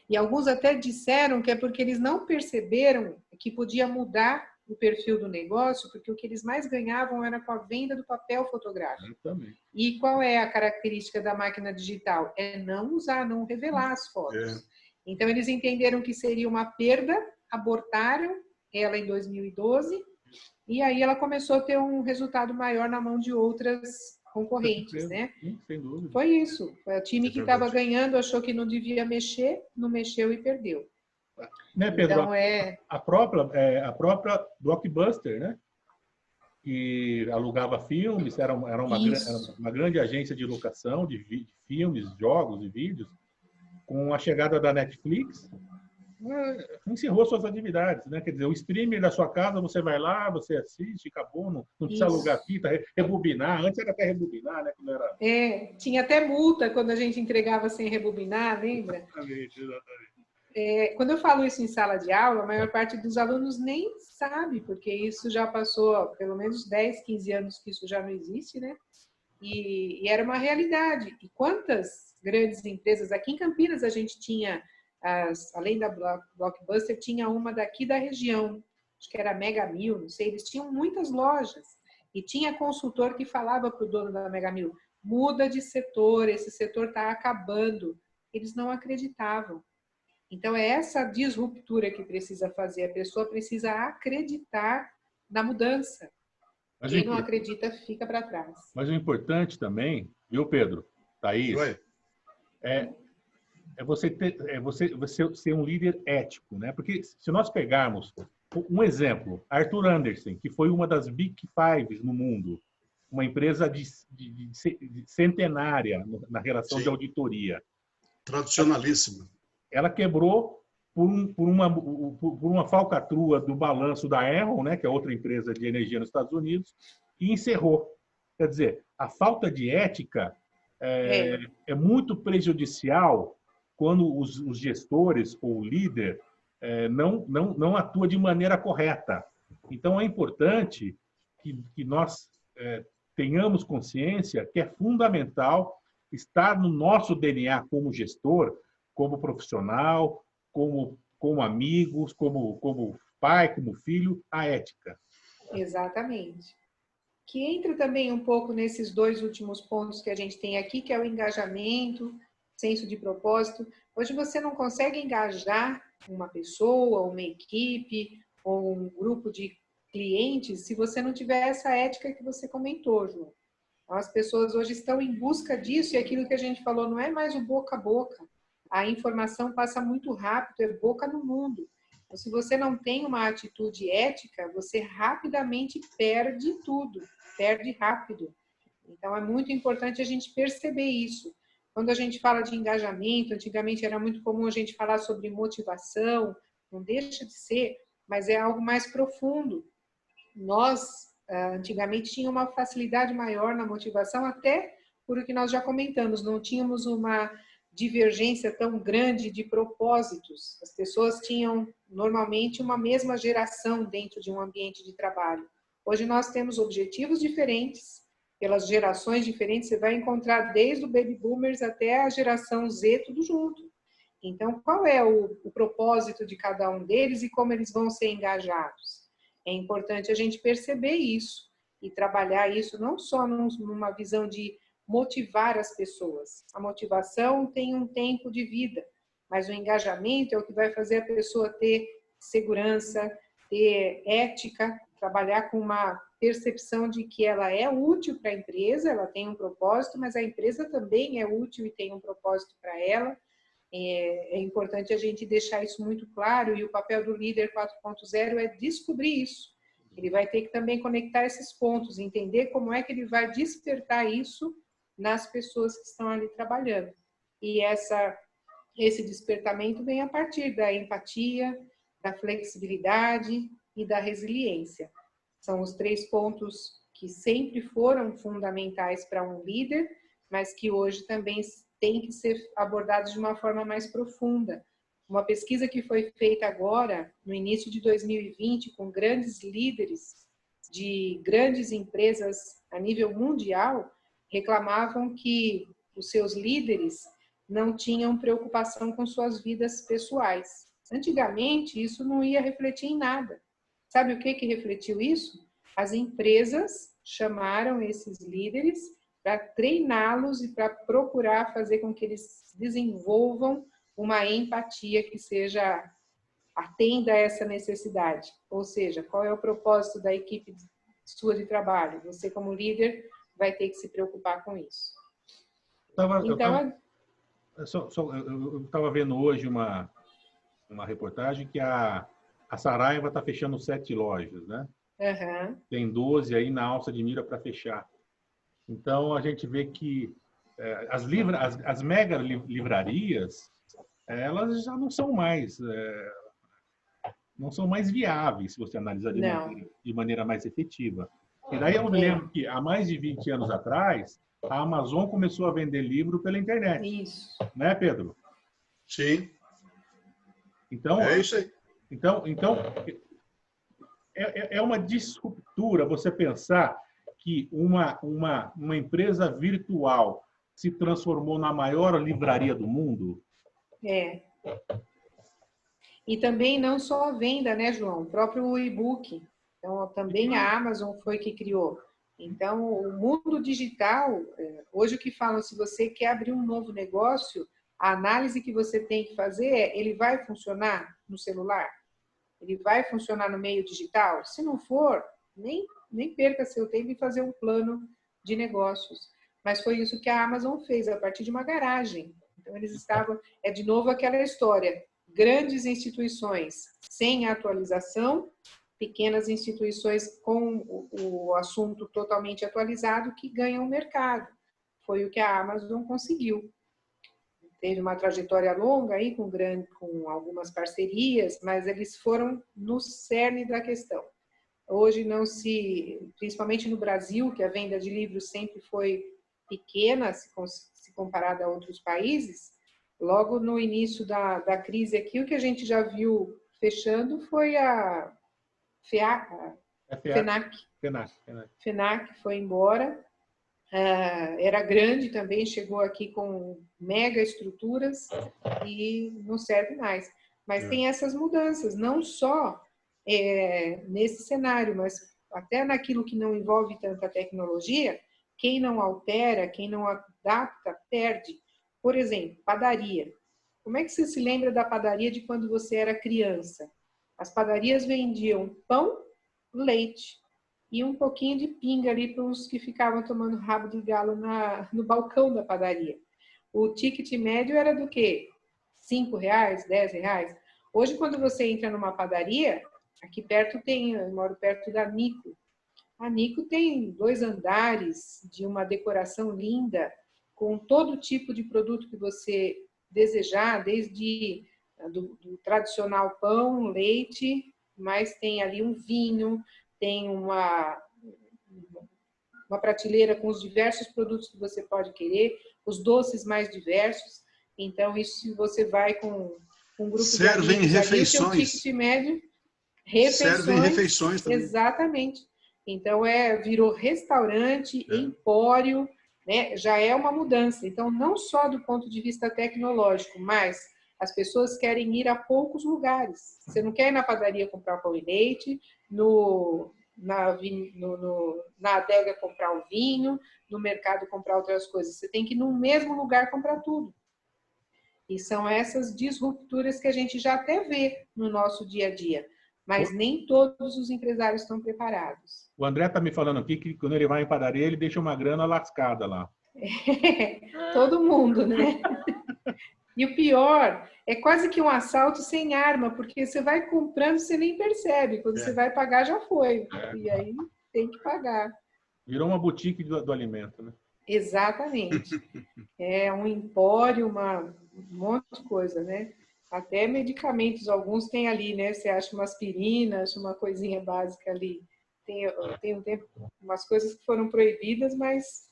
e alguns até disseram que é porque eles não perceberam que podia mudar o perfil do negócio, porque o que eles mais ganhavam era com a venda do papel fotográfico. E qual é a característica da máquina digital? É não usar, não revelar as fotos. Então, eles entenderam que seria uma perda, abortaram ela em 2012, e aí ela começou a ter um resultado maior na mão de outras concorrentes, né? Sem dúvida. Foi isso. Foi o time que estava ganhando, achou que não devia mexer, não mexeu e perdeu. Né, Pedro? Então, a própria Blockbuster, né? Que alugava filmes, era uma grande agência de locação de filmes, jogos e vídeos. Com a chegada da Netflix, encerrou suas atividades, né? Quer dizer, o streaming da sua casa, você vai lá, você assiste, acabou, não precisa alugar fita, rebobinar. Antes era até rebobinar, né? Quando era... tinha até multa quando a gente entregava sem rebobinar, lembra? Exatamente. Quando eu falo isso em sala de aula, a maior parte dos alunos nem sabe, porque isso já passou pelo menos 10, 15 anos que isso já não existe, né? E era uma realidade. E quantas grandes empresas, aqui em Campinas a gente tinha, além da Blockbuster, tinha uma daqui da região, acho que era Mega Mil, não sei, eles tinham muitas lojas. E tinha consultor que falava para o dono da Mega Mil, muda de setor, esse setor está acabando. Eles não acreditavam. Então, é essa disruptura que precisa fazer. A pessoa precisa acreditar na mudança. Quem não acredita fica para trás. Mas o importante também, viu, Pedro? Thaís, é você ser um líder ético, né? Porque se nós pegarmos um exemplo, Arthur Andersen, que foi uma das Big Fives no mundo, uma empresa de centenária na relação de auditoria. Tradicionalíssima. Ela quebrou por uma falcatrua do balanço da Enron, né, que é outra empresa de energia nos Estados Unidos, e encerrou. Quer dizer, a falta de ética é muito prejudicial quando os gestores ou o líder não atua de maneira correta. Então, é importante que nós tenhamos consciência que é fundamental estar no nosso DNA como gestor, como profissional, como amigos, como pai, como filho, a ética. Exatamente. Que entra também um pouco nesses dois últimos pontos que a gente tem aqui, que é o engajamento, senso de propósito. Hoje você não consegue engajar uma pessoa, uma equipe ou um grupo de clientes se você não tiver essa ética que você comentou, João. As pessoas hoje estão em busca disso e aquilo que a gente falou não é mais o boca a boca. a informação passa muito rápido, é boca no mundo. Então, se você não tem uma atitude ética, você rapidamente perde tudo, perde rápido. Então, é muito importante a gente perceber isso. Quando a gente fala de engajamento, antigamente era muito comum a gente falar sobre motivação, não deixa de ser, mas é algo mais profundo. Nós, antigamente, tínhamos uma facilidade maior na motivação, até por o que nós já comentamos, não tínhamos uma divergência tão grande de propósitos. As pessoas tinham, normalmente, uma mesma geração dentro de um ambiente de trabalho. Hoje nós temos objetivos diferentes, pelas gerações diferentes, você vai encontrar desde o Baby Boomers até a geração Z, tudo junto. Então, qual é o propósito de cada um deles e como eles vão ser engajados? É importante a gente perceber isso e trabalhar isso não só numa visão de motivar as pessoas. A motivação tem um tempo de vida, mas o engajamento é o que vai fazer a pessoa ter segurança, ter ética, trabalhar com uma percepção de que ela é útil para a empresa, ela tem um propósito, mas a empresa também é útil e tem um propósito para ela. É importante a gente deixar isso muito claro, e o papel do líder 4.0 é descobrir isso. Ele vai ter que também conectar esses pontos, entender como é que ele vai despertar isso nas pessoas que estão ali trabalhando. E esse despertamento vem a partir da empatia, da flexibilidade e da resiliência. São os 3 pontos que sempre foram fundamentais para um líder, mas que hoje também têm que ser abordados de uma forma mais profunda. Uma pesquisa que foi feita agora, no início de 2020, com grandes líderes de grandes empresas a nível mundial, reclamavam que os seus líderes não tinham preocupação com suas vidas pessoais. Antigamente, isso não ia refletir em nada. Sabe o que refletiu isso? As empresas chamaram esses líderes para treiná-los e para procurar fazer com que eles desenvolvam uma empatia que atenda a essa necessidade. Ou seja, qual é o propósito da equipe sua de trabalho? Você, como líder, vai ter que se preocupar com isso. Eu estava vendo hoje uma reportagem que a Saraiva está fechando 7 lojas, né? Uhum. Tem 12 aí na alça de mira para fechar. Então, a gente vê que as mega livrarias, elas já não são mais viáveis, se você analisar de maneira mais efetiva. E daí eu me lembro que há mais de 20 anos atrás, a Amazon começou a vender livro pela internet. Isso. Né, Pedro? Sim. Então, é isso aí. Então é uma disruptura você pensar que uma empresa virtual se transformou na maior livraria do mundo. É. E também não só a venda, né, João? O próprio e-book. Então, também a Amazon foi que criou. Então, o mundo digital, hoje o que falam, se você quer abrir um novo negócio, a análise que você tem que fazer é, ele vai funcionar no celular? Ele vai funcionar no meio digital? Se não for, nem perca seu tempo em fazer um plano de negócios. Mas foi isso que a Amazon fez, a partir de uma garagem. Então, eles estavam... É de novo aquela história. Grandes instituições sem atualização, pequenas instituições com o assunto totalmente atualizado que ganham o mercado. Foi o que a Amazon conseguiu. Teve uma trajetória longa aí com algumas parcerias, mas eles foram no cerne da questão. Hoje principalmente no Brasil, que a venda de livros sempre foi pequena, se comparada a outros países, logo no início da crise aqui, o que a gente já viu fechando foi a FENAC. FENAC foi embora. Era grande também, chegou aqui com mega estruturas e não serve mais. Mas tem essas mudanças, não só nesse cenário, mas até naquilo que não envolve tanta tecnologia, quem não altera, quem não adapta, perde. Por exemplo, padaria. Como é que você se lembra da padaria de quando você era criança? As padarias vendiam pão, leite e um pouquinho de pinga ali para os que ficavam tomando rabo de galo no balcão da padaria. O ticket médio era do quê? 5 reais, 10 reais. Hoje, quando você entra numa padaria, aqui perto eu moro perto da Nico. A Nico tem 2 andares de uma decoração linda, com todo tipo de produto que você desejar, desde do tradicional pão, leite, mas tem ali um vinho, tem uma prateleira com os diversos produtos que você pode querer, os doces mais diversos. Então, isso se você vai com um grupo Servem de amigos, refeições. Ali, o ticket médio, Servem refeições também. Exatamente. Então, virou restaurante, empório, né? Já é uma mudança. Então, não só do ponto de vista tecnológico, mas as pessoas querem ir a poucos lugares. Você não quer ir na padaria comprar pão e leite, na adega comprar o vinho, no mercado comprar outras coisas. Você tem que ir no mesmo lugar comprar tudo. E são essas disrupturas que a gente já até vê no nosso dia a dia. Mas nem todos os empresários estão preparados. O André está me falando aqui que quando ele vai em padaria, ele deixa uma grana lascada lá. Todo mundo, né? E o pior, é quase que um assalto sem arma, porque você vai comprando, você nem percebe. Quando você vai pagar, já foi. E aí tem que pagar. Virou uma boutique do alimento, né? Exatamente. É um empório, um monte de coisa, né? Até medicamentos, alguns tem ali, né? Você acha uma aspirina, acha uma coisinha básica ali. Tem um tempo, umas coisas que foram proibidas, mas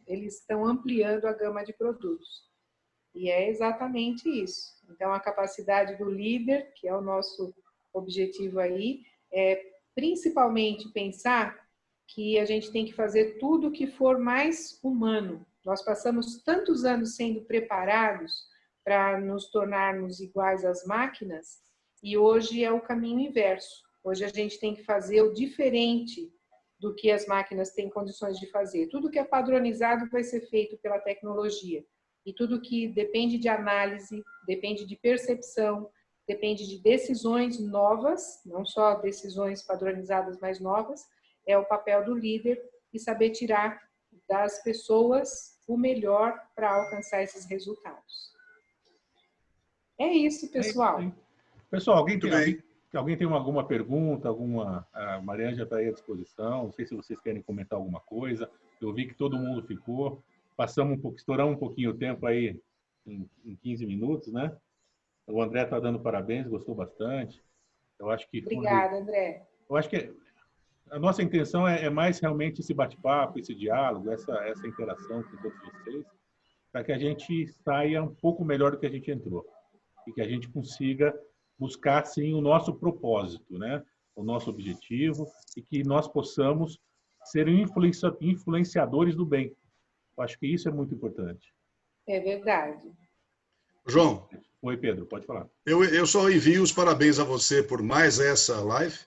eles estão ampliando a gama de produtos. E é exatamente isso. Então, a capacidade do líder, que é o nosso objetivo aí, é principalmente pensar que a gente tem que fazer tudo o que for mais humano. Nós passamos tantos anos sendo preparados para nos tornarmos iguais às máquinas, e hoje é o caminho inverso. Hoje a gente tem que fazer o diferente do que as máquinas têm condições de fazer. Tudo que é padronizado vai ser feito pela tecnologia. E tudo que depende de análise, depende de percepção, depende de decisões novas, não só decisões padronizadas, mas novas, é o papel do líder e saber tirar das pessoas o melhor para alcançar esses resultados. É isso, pessoal. Pessoal, alguém tem alguma pergunta? A Mariângela está aí à disposição. Não sei se vocês querem comentar alguma coisa. Eu vi que todo mundo ficou. Estouramos um pouquinho o tempo aí em 15 minutos, né? O André está dando parabéns, gostou bastante. Eu acho que Obrigada, André. Eu acho que a nossa intenção é mais realmente esse bate-papo, esse diálogo, essa interação com todos vocês, para que a gente saia um pouco melhor do que a gente entrou e que a gente consiga buscar, sim, o nosso propósito, né? O nosso objetivo, e que nós possamos ser influenciadores do bem. Eu acho que isso é muito importante. É verdade. João. Oi, Pedro, pode falar. Eu só envio os parabéns a você por mais essa live.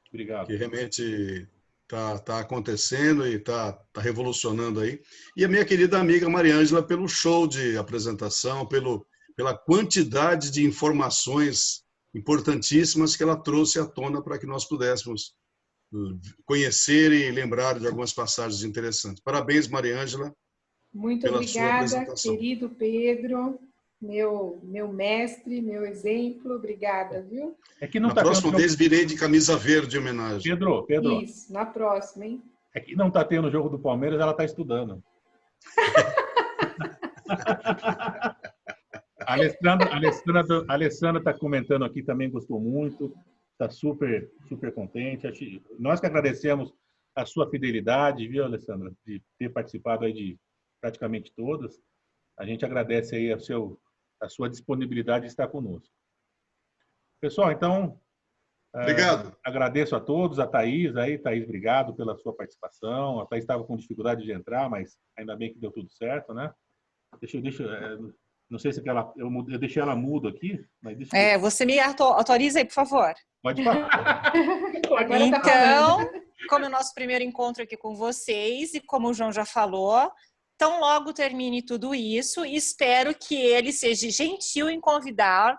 Obrigado. Que realmente está acontecendo e está revolucionando aí. E a minha querida amiga Mariângela pelo show de apresentação, pela quantidade de informações importantíssimas que ela trouxe à tona para que nós pudéssemos conhecer e lembrar de algumas passagens interessantes. Parabéns, Mariângela. Muito obrigada, querido Pedro, meu mestre, meu exemplo. Obrigada, viu? É que na próxima vez virei de camisa verde em homenagem. Pedro. Isso, na próxima, hein? É que não está tendo o jogo do Palmeiras, ela está estudando. A Alessandra está comentando aqui, também gostou muito, está super contente. Nós que agradecemos a sua fidelidade, viu, Alessandra, de ter participado aí de praticamente todas. A gente agradece aí a sua disponibilidade de estar conosco. Pessoal, então, obrigado. Agradeço a todos, a Thaís aí. Thaís, obrigado pela sua participação. A Thaís estava com dificuldade de entrar, mas ainda bem que deu tudo certo, né? Não sei se eu deixei ela mudo aqui. Mas você me autoriza aí, por favor. Pode falar. Então, como é o nosso primeiro encontro aqui com vocês, e como o João já falou, tão logo termine tudo isso, espero que ele seja gentil em convidar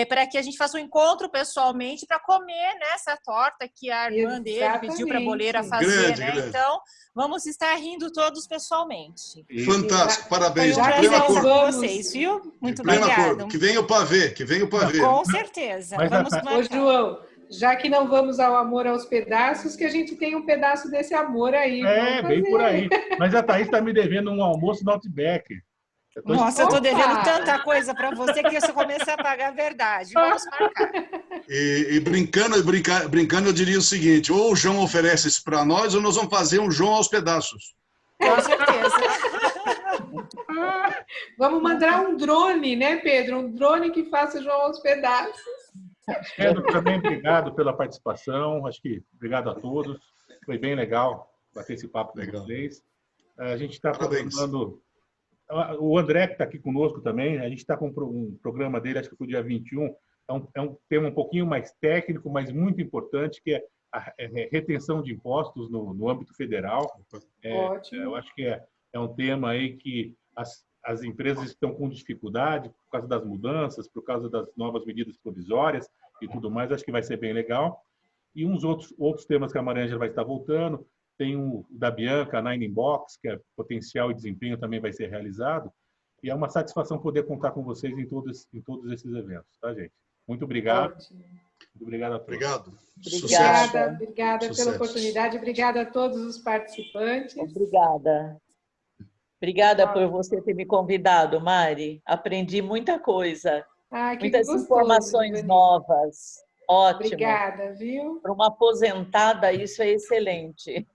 para que a gente faça um encontro pessoalmente para comer nessa torta que a irmã dele pediu para a boleira fazer, né? Grande. Então, vamos estar rindo todos pessoalmente. Fantástico, parabéns. Foi um prazer estar com vocês, viu? Muito obrigada. Que venha o pavê, que venha o pavê. Com certeza. Vamos Ô, João, já que não vamos ao amor aos pedaços, que a gente tem um pedaço desse amor aí. Bem por aí. Mas a Thaís está me devendo um almoço no Outback. Nossa, eu estou devendo tanta coisa para você que se eu começar a pagar a verdade. Vamos marcar. E brincando, eu diria o seguinte, ou o João oferece isso para nós, ou nós vamos fazer um João aos pedaços. Com certeza. Vamos mandar um drone, né, Pedro? Um drone que faça o João aos pedaços. Pedro, também obrigado pela participação. Acho que obrigado a todos. Foi bem legal bater esse papo com vocês. A gente está programando... O André, que está aqui conosco também, a gente está com um programa dele, acho que foi dia 21, é um tema um pouquinho mais técnico, mas muito importante, que é a retenção de impostos no âmbito federal. Ótimo. Eu acho que é um tema aí que as empresas estão com dificuldade por causa das mudanças, por causa das novas medidas provisórias e tudo mais, acho que vai ser bem legal. E uns outros temas que a Maria Ângela vai estar voltando, tem o da Bianca, a Nine in Box, que é potencial e desempenho também vai ser realizado. E é uma satisfação poder contar com vocês em todos esses eventos, tá, gente? Muito obrigado. Ótimo. Muito obrigado a todos. Obrigada pela oportunidade. Obrigada a todos os participantes. Obrigada por você ter me convidado, Mari. Aprendi muita coisa. Muitas gostoso, informações novas. Ótimo. Obrigada, viu? Para uma aposentada, isso é excelente.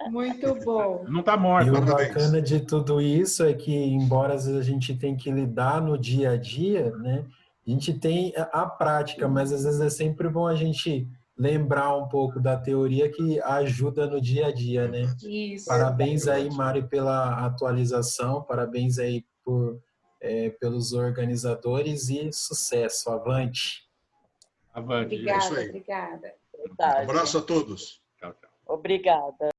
Muito bom. Não está morto. E o bacana de tudo isso é que, embora às vezes a gente tenha que lidar no dia a dia, né? A gente tem a prática, mas às vezes é sempre bom a gente lembrar um pouco da teoria que ajuda no dia a dia, né? Isso. Parabéns aí, Mari, pela atualização, parabéns aí pelos organizadores e sucesso. Avante! Avante. Obrigada, obrigada. Um abraço a todos. Tchau, tchau. Obrigada.